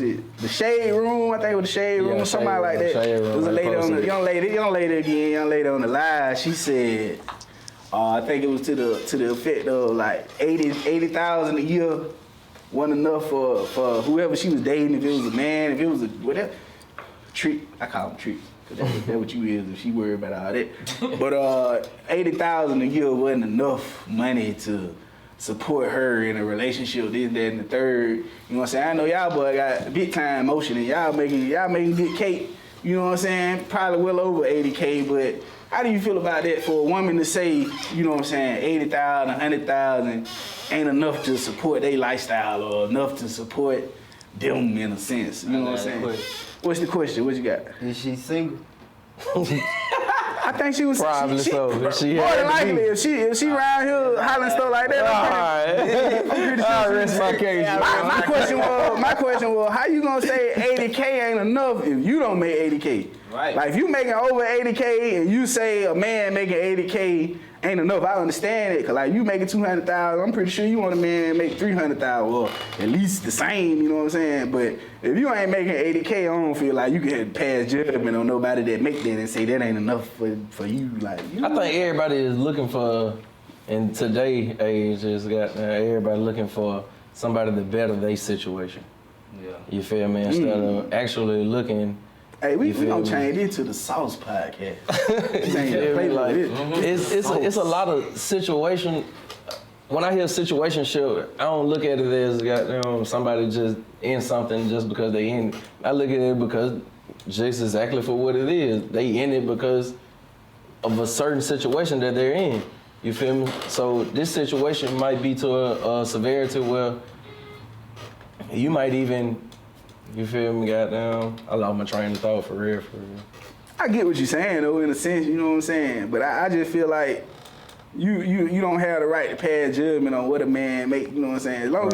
it the Shade Room? I think it was the Shade Room, Yeah, somebody Shade like Room, that. Shade Room, It was a lady on the posted. young lady on the live. She said, I think it was to the effect of like 80,000 a year wasn't enough for whoever she was dating. If it was a man, if it was a whatever treat, I call them treats. That's what you is if she worried about all that. But 80,000 a year wasn't enough money to support her in a relationship, this, that, and the third. You know what I'm saying? I know y'all boy got big time motion and y'all making good cake. You know what I'm saying? Probably well over 80K, but how do you feel about that for a woman to say, you know what I'm saying, 80,000, 100,000 ain't enough to support their lifestyle or enough to support them in a sense? You know what I'm saying? What's the question? What you got? Is she single? I think she was Probably so. If she more had than to likely, be. if she around here hollering stuff like that, I'm pretty sure. I'll rest my case. My question was, how you gonna say 80K ain't enough if you don't make 80K? Right. Like if you making over 80K and you say a man making 80K ain't enough, I understand it. Cause like you making 200,000, I'm pretty sure you want a man make 300,000 or at least the same. You know what I'm saying? But if you ain't making 80K, I don't feel like you can pass judgment on nobody that make that and say that ain't enough for you. Like you I think everybody is looking for, in today's age, everybody looking for somebody to better their situation. Yeah. You feel me? Instead of actually looking. Hey, we You feel gonna me? change it to the Sauce Podcast. Change Yeah, the play like, like this. it's a lot of situation. When I hear situationship, I don't look at it as goddamn somebody just in something just because they in it. I look at it because just exactly for what it is. They in it because of a certain situation that they're in. You feel me? So this situation might be to a severity where you might even, you feel me, goddamn, I lost my train of thought for real. I get what you're saying though, in a sense, you know what I'm saying? But I just feel like you don't have the right to pass judgment on what a man make, you know what I'm saying? As long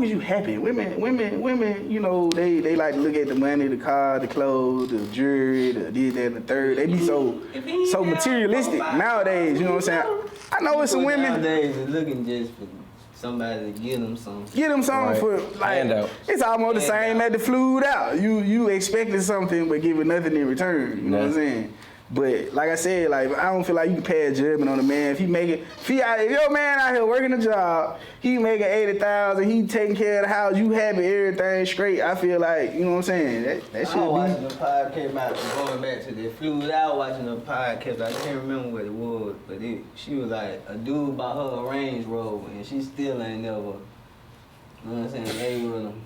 as you happy. Women, you know, they like to look at the money, the car, the clothes, the jewelry, the this, that, and the third. They be so materialistic nowadays, you know what I'm saying? I know it's some women. Nowadays is looking just for somebody to get them some. Get them something Right. for like Handout. it's almost the same as the flued out. You expecting something but giving nothing in return. You know what I'm saying? But like I said, like I don't feel like you can pass judgment on a man if if your man out here working a job, he making 80,000, he taking care of the house, you happy, everything straight. I feel like, you know what I'm saying? That I should was watching be. a podcast about going back to the fluid. I was watching a podcast. I can't remember what it was, but she was like a dude bought her a Range Rover, and she still ain't never. You know what I'm saying? They with him.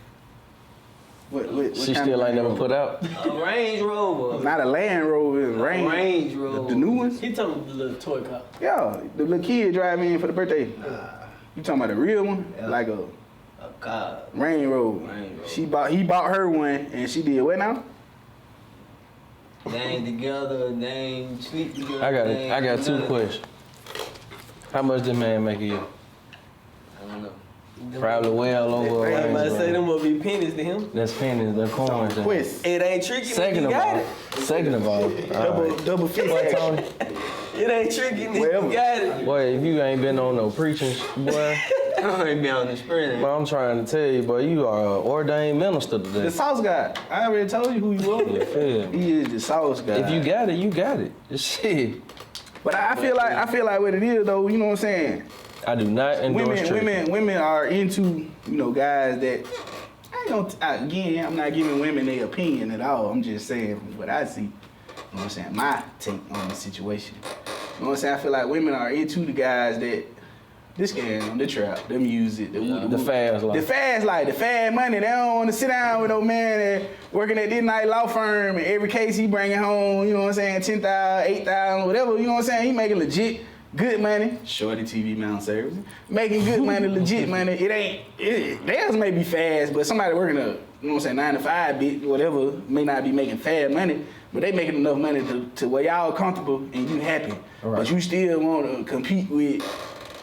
What She kind still of ain't never put out. A Range Rover. Not a Land Rover, it's A Range The Rover. new ones? He told me the little toy car. Yeah, the little kid drive in for the birthday. You talking about the real one? Yeah. Like a A car. Range Rover. Range Rover. He bought her one and she did what now? They ain't together. They ain't sleep together. I got two questions. How much did man make a year? I don't know. Probably well over Hey, a I range, about to say bro. them will be pennies to him. That's pennies, the coins. then. Quest. It ain't tricky. Second if of you got all, it. Double fist What, action. Tony? It ain't tricky if Whatever. you got it. Boy, if you ain't been on no preaching, boy, I ain't been on the sprint. boy, I'm trying to tell you, boy, you are an ordained minister The today. sauce guy. I already told you who you You was. feel me? He is the sauce guy. If you got it, you got it. Shit. But I feel like what it is though, you know what I'm saying? I do not endorse tricking. Women are into, you know, guys that again, I'm not giving women their opinion at all. I'm just saying what I see. You know what I'm saying? My take on the situation. You know what I'm saying? I feel like women are into the guys that the scam, the trap, the music, The fast life. The fast life, the fast money. They don't want to sit down with no man that working at this night law firm and every case he bringing home, you know what I'm saying, 10,000, 8,000, whatever, you know what I'm saying? He making legit good money. Shorty TV Mount Service. Making good money, legit money. Theirs may be fast, but somebody working a, you know what I'm saying, 9 to 5 bit, whatever, may not be making fast money, but they making enough money to where y'all comfortable and you happy. Right. But you still want to compete with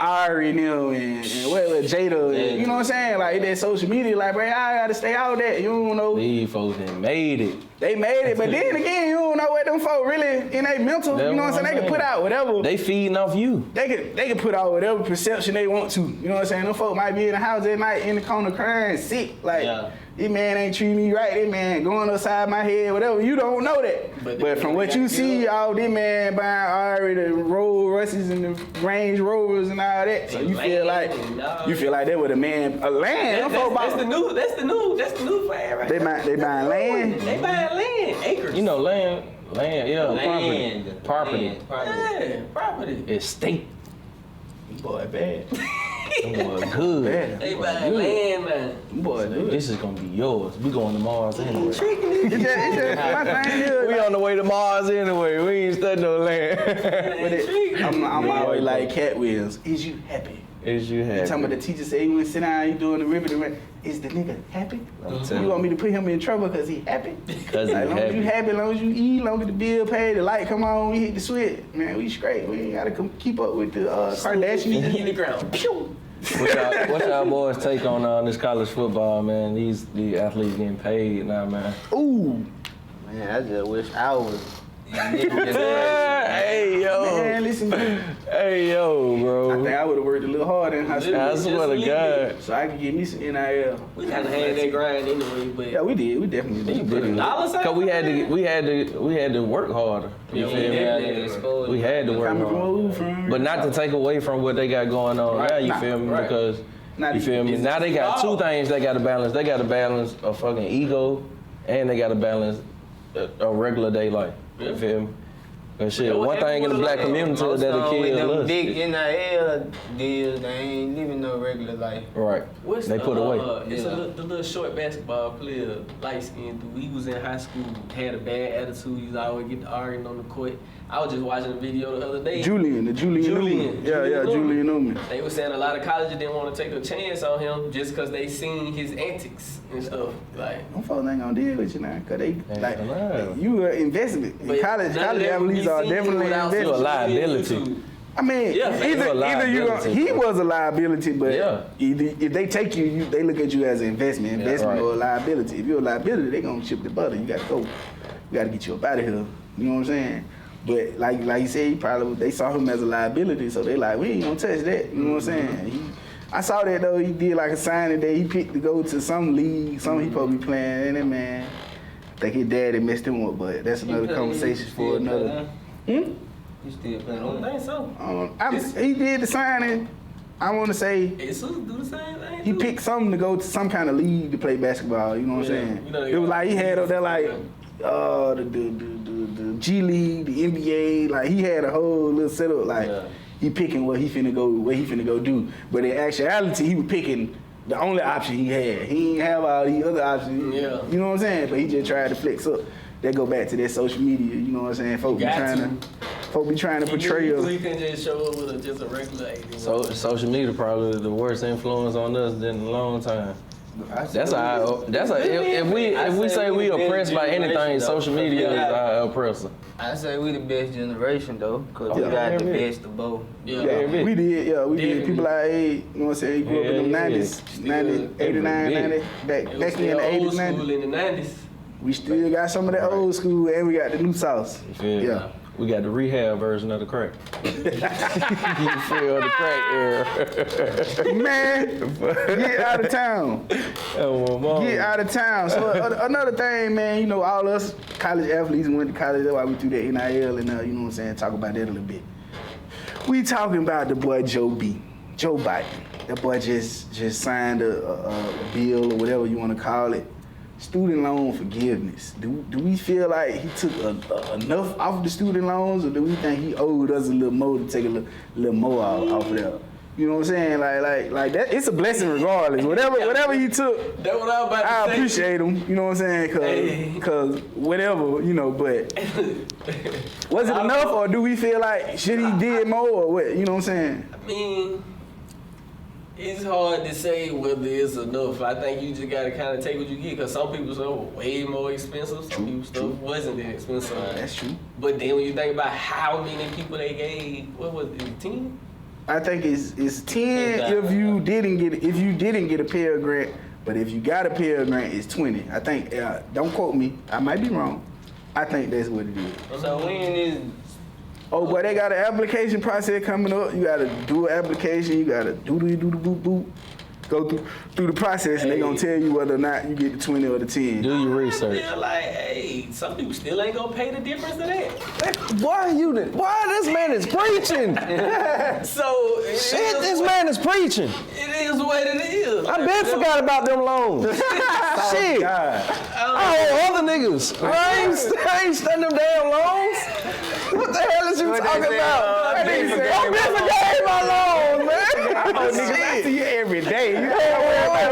Ari and them and whatever, Jada, and, you know what I'm saying? Like that social media, like, bro, I gotta stay out of that. You don't know. These folks done made it. They made it, but then again, you don't know what them folks really in their mental. You know what I'm saying? They can put out whatever. They feeding off you. They can put out whatever perception they want to. You know what I'm saying? Them folks might be in the house at night in the corner crying, sick. Like, this man ain't treating me right. This man going upside my head, whatever. You don't know that. But from what you see, all this man buying Ari, the Rolls Royces and the Range Rovers and all that. So you feel like that with a man, a land. That's the new fad right They buying land. They buying land, acres. You know, land, yeah, property. Yeah, property. Estate. Boy, bad. Them boy good. Bad. They buying land, man. Boy, good. This is gonna be yours. We going to Mars anyway. It's just my thing is, We on the way to Mars anyway. We ain't studying no land. I'm always like Cat Williams. Is you happy? Is you happy? You talking about the teacher say he went sit down, he doing the ribbon. Is the nigga happy? You want me to put him in trouble because he happy? Because like, he long as you happy, long as you eat, long as the bill paid, the light come on, we hit the switch. Man, we straight. We ain't gotta keep up with the Kardashians. In the ground. Pew! What's y'all boys take on this college football, man? These athletes getting paid now, man. Ooh. Man, I just wish I was. Hey yo, man, listen. Hey yo, bro. I think I would have worked a little harder in high school. I swear to God. So I could get me some NIL. We kind of had that grind anyway, but Yeah, we did. We definitely did. Cause we had to work harder. You feel me? We had to work harder. But not to take away from what they got going on now. You feel me? Because you feel me? Now they got two things they got to balance. They got to balance a fucking ego, and they got to balance a regular day life. You feel me? And shit, one thing in the black community that'll kill us. Big NIL deals, they ain't living no regular life. Right. They put away. It's the little short basketball player, light skinned dude. He was in high school, had a bad attitude. He was always getting arguing on the court. I was just watching a video the other day. Julian Newman. Yeah, Julian Newman. They were saying a lot of colleges didn't want to take a chance on him just because they seen his antics and stuff. Like, them folks ain't gonna deal with you now, cause they like you an investment. In college athletes are definitely an investment. You're a liability. I mean, either you gonna, he was a liability, but either if they take you, they look at you as an investment or a liability. If you're a liability, they gonna chip the butter. You gotta go. You gotta get you up out of here. You know what I'm saying? But like you said, they saw him as a liability, so they like, we ain't gonna touch that. You know what I'm saying? I saw that though. He did like a signing that he picked to go to some league, something he probably playing. And that man, I think his daddy messed him up, but that's another conversation for another. You still playing? I don't think so. He did the signing. I want to say do the same thing. he picked something to go to some kind of league to play basketball. You know what I'm saying? You know, it was like he had up there like the G League, the NBA. Like he had a whole little setup. Like he picking what he finna go do. But in actuality, he was picking the only option he had. He didn't have all these other options. Yeah. You know what I'm saying? But he just tried to flex up. That go back to that social media. You know what I'm saying? Folk be trying to portray us. You can just show up with just a regular. So social media probably the worst influence on us in a long time. If we say we oppressed by anything, social media is our oppressor. I say we the best generation though, cause we got the best of both. We did. People like, hey, you know what I'm saying? Grew up in the 90s, 90, 89, 90, back in the 80s, 90s. In the 90s. We still got some of that old school, and we got the new sauce. Yeah. We got the rehab version of the crack. You feel the crack era. Man, get out of town. Get out of town. So another thing, man, you know, all us college athletes went to college. That's why we threw that NIL and, you know what I'm saying, talk about that a little bit. We talking about the boy Joe Biden. That boy just signed a bill or whatever you want to call it. Student loan forgiveness. Do we feel like he took enough off the student loans, or do we think he owed us a little more to take a little more off of that? You know what I'm saying? Like that. It's a blessing regardless. Whatever he took, That's what I was about to I say. appreciate him. You know what I'm saying? Cause whatever, you know. But was it enough, or do we feel like shit he did more, or what? You know what I'm saying? I mean, it's hard to say whether it's enough. I think you just gotta kind of take what you get, cause some people's stuff was way more expensive. Some people's stuff wasn't that expensive. That's true. But then when you think about how many people they gave, what was it, 10? I think it's 10 if you didn't get a Pell Grant, but if you got a Pell Grant, it's 20. I think. Don't quote me. I might be wrong. I think that's what it is. So when is? Oh, but they got an application process coming up. You gotta do an application. You gotta do the boop boop. Go through the process, and they gonna tell you whether or not you get the 20 or the 10. Do your research. I feel like, hey, some people still ain't gonna pay the difference of that. Why this man is preaching? So Shit, this man is preaching. it is what it is. I been forgot about them loans. Shit. I owe other niggas. I ain't studying them damn loans. What the hell is you talking about? I been forgetting my loans, man. I see you every day. You I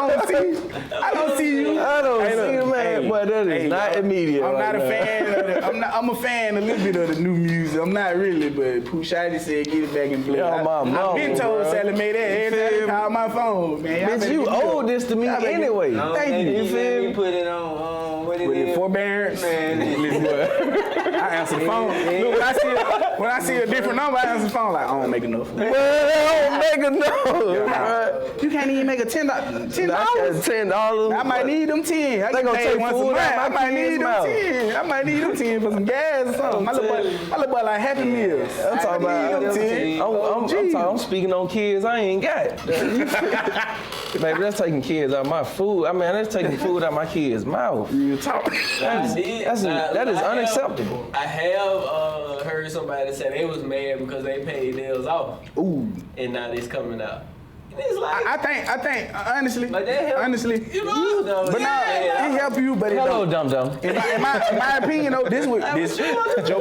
don't see you. I don't see you, man. But that is not immediate. I'm not a now. fan of the, I'm a fan a little bit of the new music. I'm not really, but Pooh Shotty said get it back in blue. Yeah, my I've mama, been told bro. Sally made that every time I call my phone, man. Bitch, you owe this to me anyway. Thank you. You feel me? Put it on. What it With the is? forbearance, Man, I answer the phone. Look, when I see a different number, I answer the phone like I don't make enough. Well, I don't make enough. You can't even make a $10. $10. I might need them 10. I They get gonna paid take once a food month. out I my might need kids' them mouth. 10. I might need them 10 for some gas or something. My little boy like Happy Meals. I'm talking I need about them 10. I'm speaking on kids I ain't got. Baby, that's taking kids out of my food. I mean, that's taking food out of my kids' mouth. You talk. That is unacceptable. I have heard somebody say they was mad because they paid theirs off. Ooh. And now it's coming out. And it's like, I think, honestly, But that help- honestly, you know, but now it help you, but it Hello, don't. dum-dum. In my opinion, though, Joe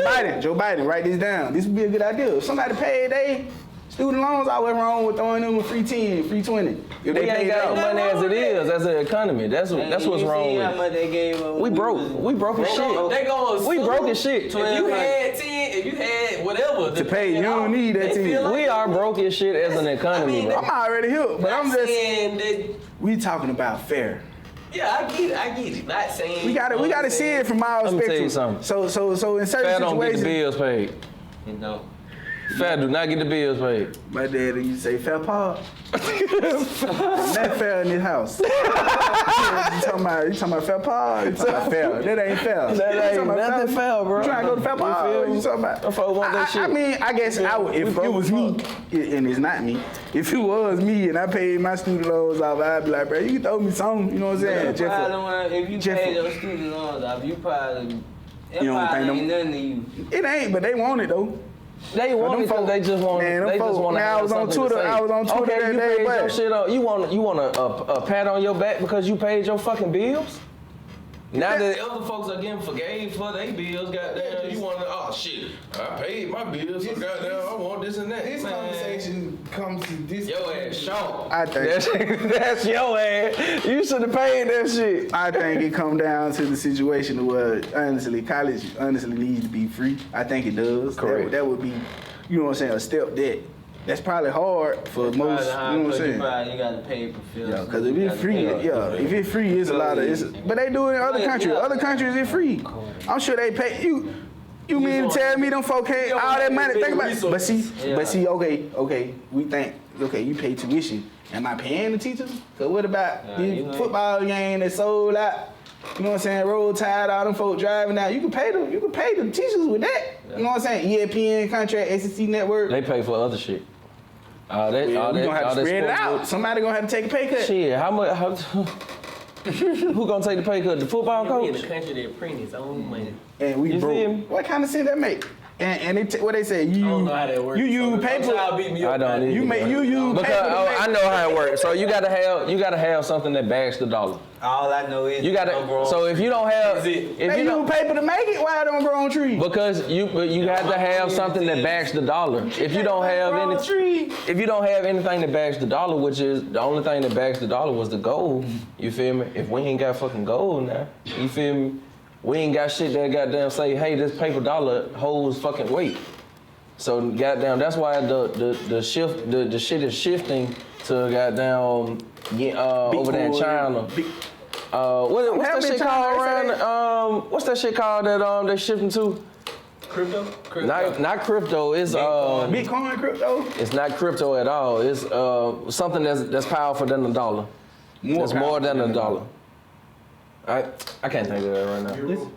Biden, write this down. This would be a good idea. If somebody paid they student loans, I went wrong with throwing them a free 10, free 20. If We they ain't paid got no it off. money as it is, as an economy. That's what's wrong How with it. much they gave us? We broke as shit. They gonna We assume broke as shit. If you had 10, if you had whatever To pay, you don't need that 10. We are broke as shit as an economy, bro. I'm already here, but I'm just, saying that. we talking about fair. Yeah, I get it. Not saying We gotta see it from our Let me tell you spectrum. something. So in certain Fat don't get the situations, bills paid. You know. Fat do not get the bills paid. my dad used to say, "Fair Paul." Not fair in this house. You talking about fair Paul? You talking about fair? That ain't fair. That You ain't talking about nothing fair, bro. You trying to go to fair Paul? feel What me? you talking about? Them folks want that shit. I mean, I guess I would, if it was me, and it's not me. If it was me and I paid my student loans off, I'd be like, bro, you can throw me some. You know what I'm saying? If you Jeff- pay those student loans off, you probably. It You don't probably think ain't them- nothing to you. It ain't, but they want it though. They want it because they just want. Man, them They just folks- want to man, have I was on something to Twitter- say. I was on Twitter Okay, that you day, paid your but- shit up. You want a pat on your back because you paid your fucking bills? Now that other folks are getting forgave for their bills, goddamn, you want to, oh shit, I paid my bills, so goddamn, I want this and that. This Man, conversation comes to this. Your ass short. I think. That's your ass. You should have paid that shit. I think it come down to the situation where honestly, college honestly needs to be free. I think it does. Correct. That would be, you know what I'm saying, a step that's probably hard for most. You know what I'm saying? You got to pay for films. Yeah, because if it's free, if it's free, it's a lot of. But they do it in other countries. Other countries, it's free. I'm sure they pay you. You mean to tell me them folk can't all that money? Think about it. But see, okay. We think, okay, you pay tuition. Am I paying the teachers? Cause what about the football game that sold out? You know what I'm saying? Roll Tide, all them folk driving out. You can pay them. You can pay the teachers with that. You know what I'm saying? ESPN contract, SEC network. They pay for other shit. All that, We all that, gonna have all to that spread it sports out. book. Somebody gonna have to take a pay cut. Shit, how much? Who gonna take the pay cut? The football We in coach? the country that print its own money. And we You broke. feel me? What kind of sense that make? And what they say, I don't know how that works. you use So paper. y'all beat me up. I don't either. You use Because paper. to make- I know how it works. So you gotta have something that backs the dollar. All I know is You gotta. So if you don't have, That's it. if They you don't, use paper to make it. Why it don't grow on trees? because you have to have something that backs the dollar. If you don't have anything that backs the dollar, which is the only thing that backs the dollar was the gold. You feel me? If we ain't got fucking gold now, you feel me? We ain't got shit that goddamn say, hey, this paper dollar holds fucking weight. So goddamn, that's why the shit is shifting to goddamn over there in China. What's that shit called around? What's that shit called that they shifting to? Crypto? Not crypto. It's Bitcoin, crypto. It's not crypto at all. It's something that's powerful than a dollar. It's more than a dollar. I can't think of that right now. Euro?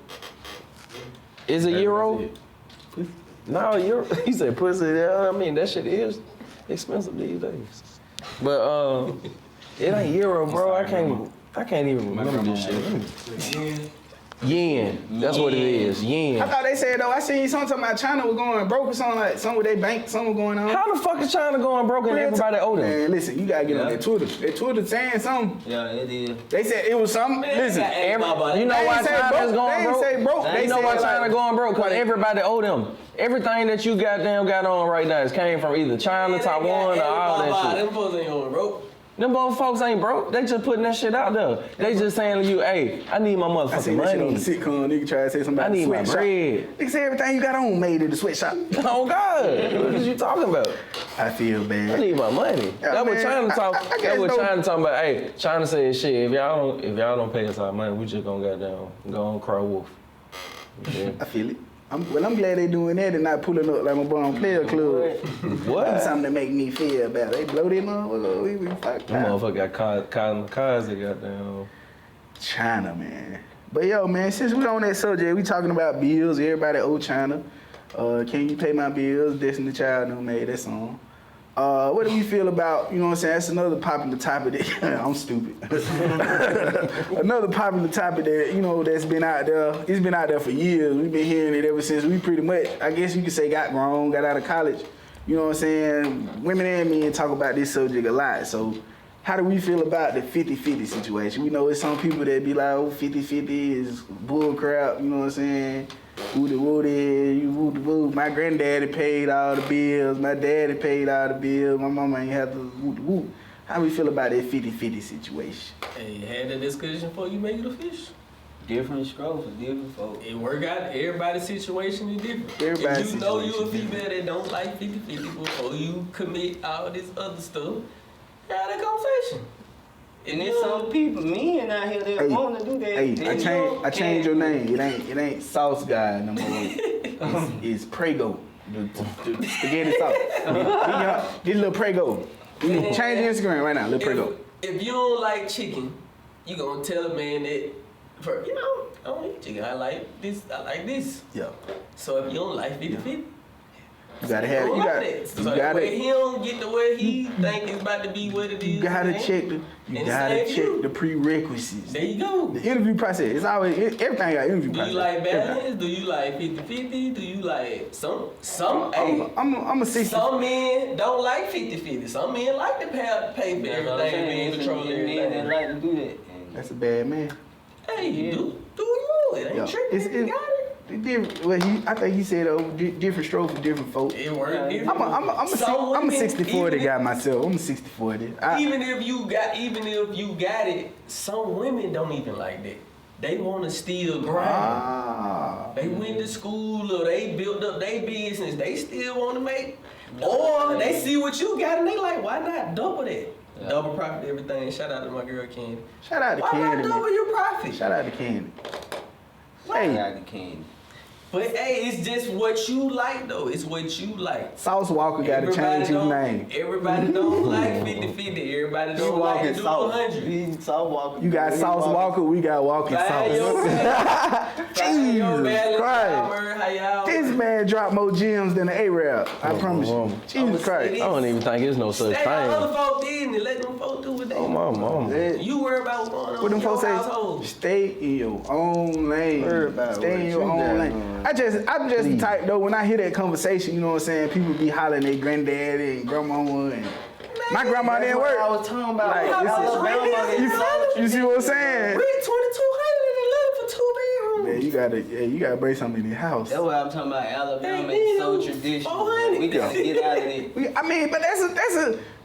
Is it euro? No, euro. He said pussy. Yeah, I mean that shit is expensive these days. But it ain't euro, bro. I can't even remember this shit. Yen. That's what it is. Yen. I thought they said though. I seen something talking about China was going broke or something like something with their bank, something going on. How the fuck is China going broke and everybody owe them? Man, listen, you gotta get on their Twitter. Their Twitter saying something. Yeah, it is. They said it was something. Listen, You know they why ain't say China broke. is going They broke? ain't say broke. They You know said why China like, going broke? Because everybody owe them. Everything that you goddamn got on right now is came from either China, Taiwan, or all that shit. Them folks ain't going broke. Them folks ain't broke. They just putting that shit out there. They just saying to you, hey, I need my I motherfucking seen that shit on money. the sitcom. Nigga try to say something I about need the my sweatshop. bread. Nigga say everything you got on made in the sweatshop. Oh God, what is you talking about? I feel I bad. need my money. Yeah, That's what man, China talk. I guess That's what though- China talking about. Hey, China said shit. If y'all don't pay us our money, we just gonna go on cry wolf. Yeah. I feel it. I'm glad they doing that and not pulling up like my boy on Player Club. What? Something to make me feel better. They blow them motherfucker. We fucked That up. motherfucker got caught in the cars. They got down. China, man. But yo, man, since we on that subject, we talking about bills. Everybody owe China. Can you pay my bills? Destiny Child done made that song. What do we feel about, you know what I'm saying? That's another popular topic that, I'm stupid. Another popular topic that, you know, that's been out there. It's been out there for years. We've been hearing it ever since we pretty much, I guess you could say, got grown, got out of college. You know what I'm saying? Women and men talk about this subject a lot. So how do we feel about the 50-50 situation? We know it's some people that be like, oh, 50-50 is bull crap, you know what I'm saying? Woody, you woo. My granddaddy paid all the bills. My daddy paid all the bills. My mama ain't have to woo. How we feel about that 50-50 situation? Hey, you had that discussion before you make it official. Different strokes for different folks. It work out. Everybody's situation is different. Everybody's if you know you a situation female that don't like 50-50 before you commit all this other stuff, have that conversation. And there's some people, men out here that want to do that. Hey, I changed your name. It ain't Sauce Guy no more. It's Prego. The spaghetti sauce. Get a little Prego. Change your Instagram right now, little Prego. If you don't like chicken, you gonna tell a man that, you know, I don't eat chicken. I like this. I like this. Yeah. So if you don't like 50-50, You gotta have it. So that way he don't get to where he think it's about to be what it is. You gotta check the prerequisites. There you go. The interview process. It's always everything got interview Do process. you like balance? Do you like 50-50? Do you like some? I'm a 60. Some men don't like 50-50. Some men like to pay for everything and be in control of Men that everything. like to do that. That's a bad man. Hey, do you? It ain't Yeah. tripping if you got it. I think he said different strokes for different folks. It worked different. I'm a 60-40 guy myself. I'm a 60-40. Even if you got it, some women don't even like that. They want to still grind. They went to school or they built up their business. They still want to make, or they see what you got and they like, why not double that? Yeah. Double profit everything. Shout out to my girl Candy. Shout out to Candy. Why not double your profit? Shout out to Candy. Shout out to Candy. But hey, it's just what you like though. It's what you like. Sauce Walker got to change his name. Everybody don't like 50-50. Everybody don't like to do 100. Sauce Walker. You got Sauce Walker, we got Walking Sauce. Jesus Christ. This man dropped more gems than the A-Rap. I promise you. Jesus Christ. I don't even think there's no such thing. Stay other folk in and let them folk do what they do. Oh, my mama. You worry about what's going on What them in your folks say? household. Stay in your own lane. Stay in your own lane. I'm just the type though. When I hear that conversation, you know what I'm saying? People be hollering their granddaddy and grandmama and. My grandma didn't work. I was talking about Like, you see what I'm saying? Rent 2,211 for 2 bedrooms. Man, you gotta bring something in the house. That's what I'm talking about. Alabama is so traditional. We gotta get out of it. I mean, but that's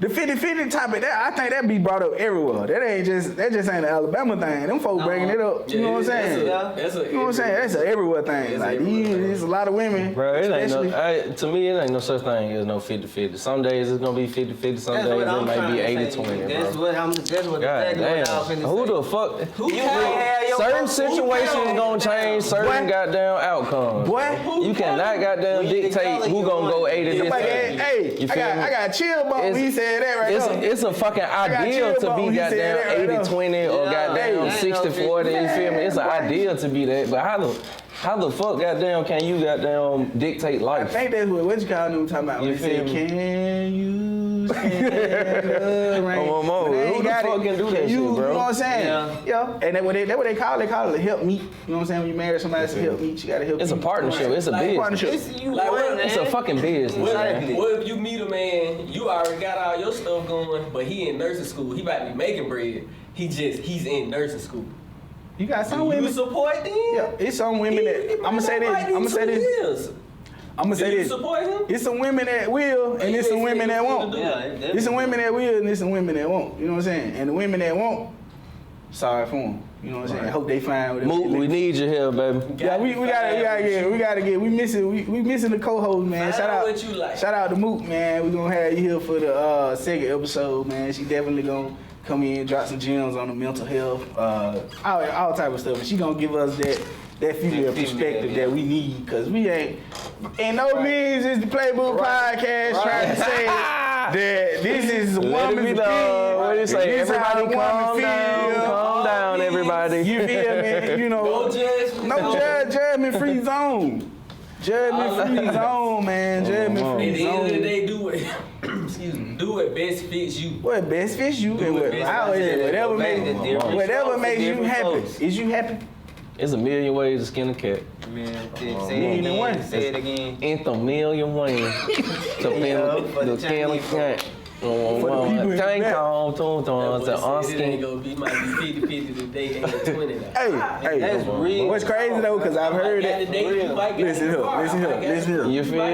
the 50-50 topic. That I think that be brought up everywhere. That just ain't an Alabama thing. Them folks bringing it up. You know what I'm saying? You know what I'm saying? That's an everywhere thing. Like there's a lot of women. Bro, it ain't to me, it ain't no such thing as no 50-50. Some days it's gonna be 50-50. Some days it might be 80-20, That's bro. that's what God damn. Who the fuck? Certain situations gonna change certain goddamn outcomes. Boy, You cannot goddamn dictate who gonna go 80 this like, time. hey, You feel me? I got a chill bump when he said that right there. It's a fucking ideal to be goddamn 80-20 or goddamn 60-40, you feel me? It's an ideal to be that, but how the fuck goddamn can you goddamn dictate I life? think that's what you call them talking about. When You they say, feel me? can you stand rain? Oh, Mama, When they who ain't the got fuck it, can do that shit, you bro? You know what I'm saying? Yeah. And that's what they call it. They call it a help meet. You know what I'm saying? When you marry somebody, it's a help meet. You gotta help It's a meet. partnership. It's a business. partnership. It's a fucking business. What if you meet a man, you already got all your stuff going, but he in nursing school. He about to be making bread. He's in nursing school. You got some You women. support them? Yeah, it's some women that I'm gonna say this. I'm gonna say Do you this. support him? It's some women that will, and it's some women that won't. Yeah, It's some women that will, and it's some women that won't. You know what I'm saying? And the women that won't, sorry for them. You know what I'm saying? Hope they find with Moot, we need you here, baby. Yeah, we gotta get. We missing the co-host, man. Find out what you like. Shout out to Moot, man. We gonna have you here for the second episode, man. She definitely gonna come in, drop some gems on the mental health, all type of stuff. And she gonna give us that female perspective that we need, cause we ain't no means is the Playbook podcast trying to say that this is a woman's opinion. What do you say? This is how Everybody a woman feel. calm down, everybody. You feel me? You know, no judgment free zone. Judgment free zone, man. Judgment At free the end of the zone. day, do what best fits you. What best fits you and whatever makes you happy. Is you happy? It's a million ways to skin a cat. Say it again. Ain't a million ways to the skin a cat. Thank you to It ain't unskin. gonna be, might be 50-50 today, 80-20 now. Hey, That's real. what's crazy though, cause I've heard that. Listen here. You feel me?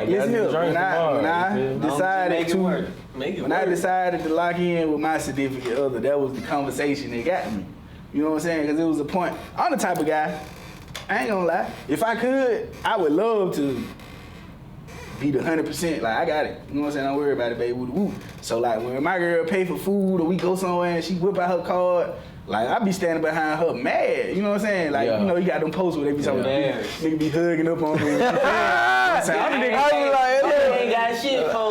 Listen here. When I decided to lock in with my significant other, that was the conversation that got me. You know what I'm saying? Because it was a point. I'm the type of guy, I ain't gonna lie. If I could, I would love to be the 100%. Like, I got it. You know what I'm saying? Don't worry about it, baby. Woo. So, like, when my girl pay for food or we go somewhere and she whip out her card, like, I be standing behind her mad. You know what I'm saying? Like, you know, you got them posts where they be talking about nigga be hugging up on me. You know what I'm saying? I'm the nigga, I be like, look. Ain't got shit for.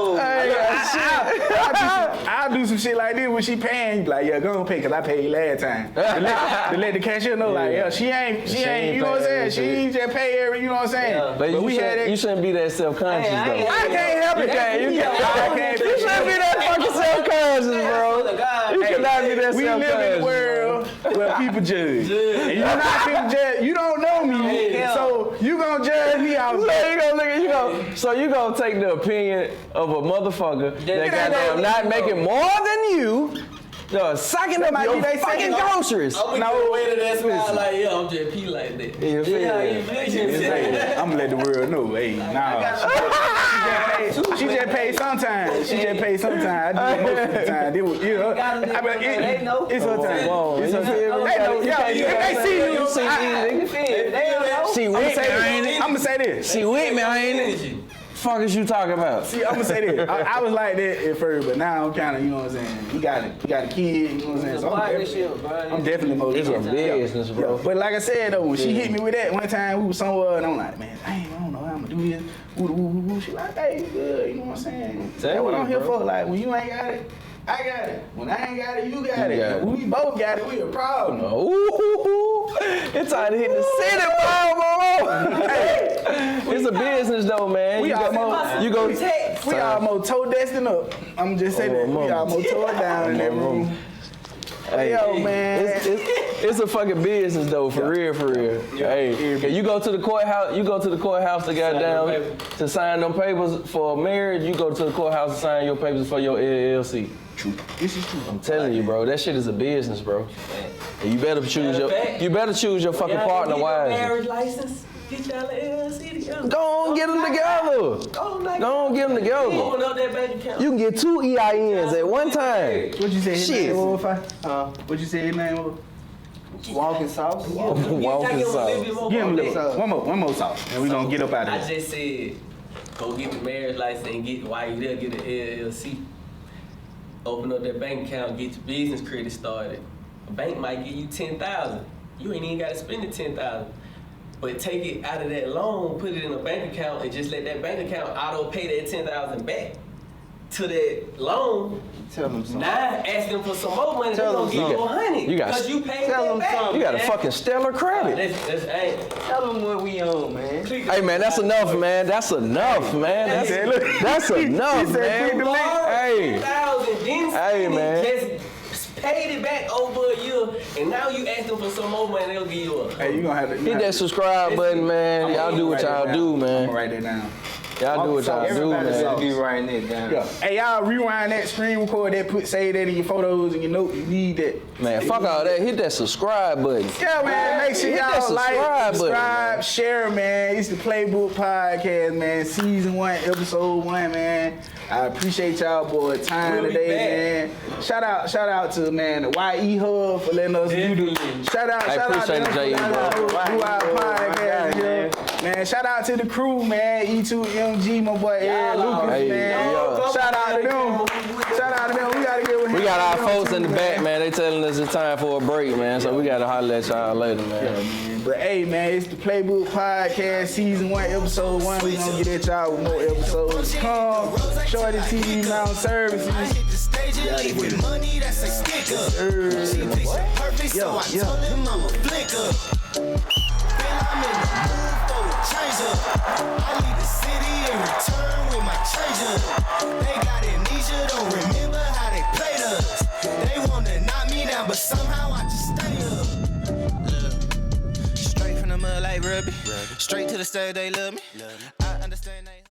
I'll do some shit like this when she paying. You be like, yeah, go on pay, because I paid last time. To let the cashier know, like, yeah, she ain't, you know what I'm saying? She ain't just pay every, you know what I'm saying? Yeah. But you shouldn't be that self-conscious, though. I can't help it. You shouldn't be that fucking self-conscious, bro. You cannot be that self-conscious. We live in a world where people judge. And you're not people judge. You don't know me, so you gonna judge me out. So you gonna take the opinion of a motherfucker that goddamn not making more than you, sucking up your fucking groceries. I'm gonna get away to that smile like, yeah, I'm just pee like that. You feel me? I'm gonna let the world know, hey, nah. She just paid sometimes. I do it most of the time. It's her time. It's her time. She with me, ain't it? I'm gonna say this. She with me, ain't it? Fuck is you talking about? See, I'm gonna say this. I was like that at first, but now I'm kind of, you know what I'm saying? He got a kid, you know what I'm saying? So I'm definitely motivated. It's a business, bro. But like I said though, when she hit me with that one time, we was somewhere and I'm like, man, I don't know how I'm gonna do this. Woo. She like, hey, you good, you know what I'm saying? That's what I'm here for. Like, when you ain't got it, I got it. When I ain't got it, you got it. When we both got it, we a problem. Ooh, it's time to hit the city, bro. Hey, it's a business though, man. We almost toe destined up. I'm just saying that. We almost tore it down in that room. Hey, yo, man. It's a fucking business though, for real, for real. Hey, you go to the courthouse. You go to the courthouse to goddamn to sign them papers for marriage. You go to the courthouse to sign your papers for your LLC. True. This is true. I'm telling you, bro. That shit is a business, bro. And you better choose your fucking partner wisely. Marriage license. Get y'all LLC together. Go on, get them together. Go on, get them together. Open up that bank account. You can get 2 EINs at one time. What you say his Shit. name was? What you say his name was? Walking sauce. Walking sauce. Give him a little. One more sauce, and we gonna get up out of I here. just said, go get the marriage license and get while you there, get an LLC. Open up that bank account, get your business credit started. A bank might give you $10,000. You ain't even gotta spend the $10,000. But take it out of that loan, put it in a bank account, and just let that bank account auto pay that $10,000 back to that loan. Tell them something. Now ask them for some more money. They're gonna give you $100 because you paid that back. You got a fucking stellar credit. Tell them what we own, man. Hey man, that's enough, man. That's enough, man. That's enough, man. Hey, hey, man. Just paid it back over a year, and now you ask them for some more money, they'll give you a. Hey, you gonna have to hit that subscribe button, man. Y'all do what y'all do, I'm man. gonna write that down. Y'all do what y'all do, man. Be writing it down. Yeah. Hey, y'all rewind that, screen record that, save that in your photos and your notes. You need that. Man, fuck all that. Hit that subscribe button. Yeah, man. Make sure Hit that y'all like, subscribe button, subscribe, share, man. It's the Playbook Podcast, man. Season 1, Episode 1, man. I appreciate y'all, boy. Time today, man. Shout out to, man, the YE Hub for letting us do this. Shout out to them for letting us do our podcast here. Man, shout out to the crew, man. E2MG, my boy Ed Lucas, man. Shout out to them. Shout out to them. We gotta get with him. We got our folks in the back, man. They telling us it's time for a break, man. So we gotta holler at y'all later, man. But hey, man, it's the Playbook Podcast, Season 1, Episode 1. We gonna get at y'all with more episodes to come. Shorty TV Mountain Services. I hit the stage and leave with money that's a sticker. She picture perfect, so I told him I'm a flicker. Feel I'm in the mood for a change up. I leave the city and return with my change up. They got amnesia, don't remember how they played us. They wanna knock me down, but somehow I just stay up. Straight from the mud like Ruby. Straight to the stage, they love me. I understand they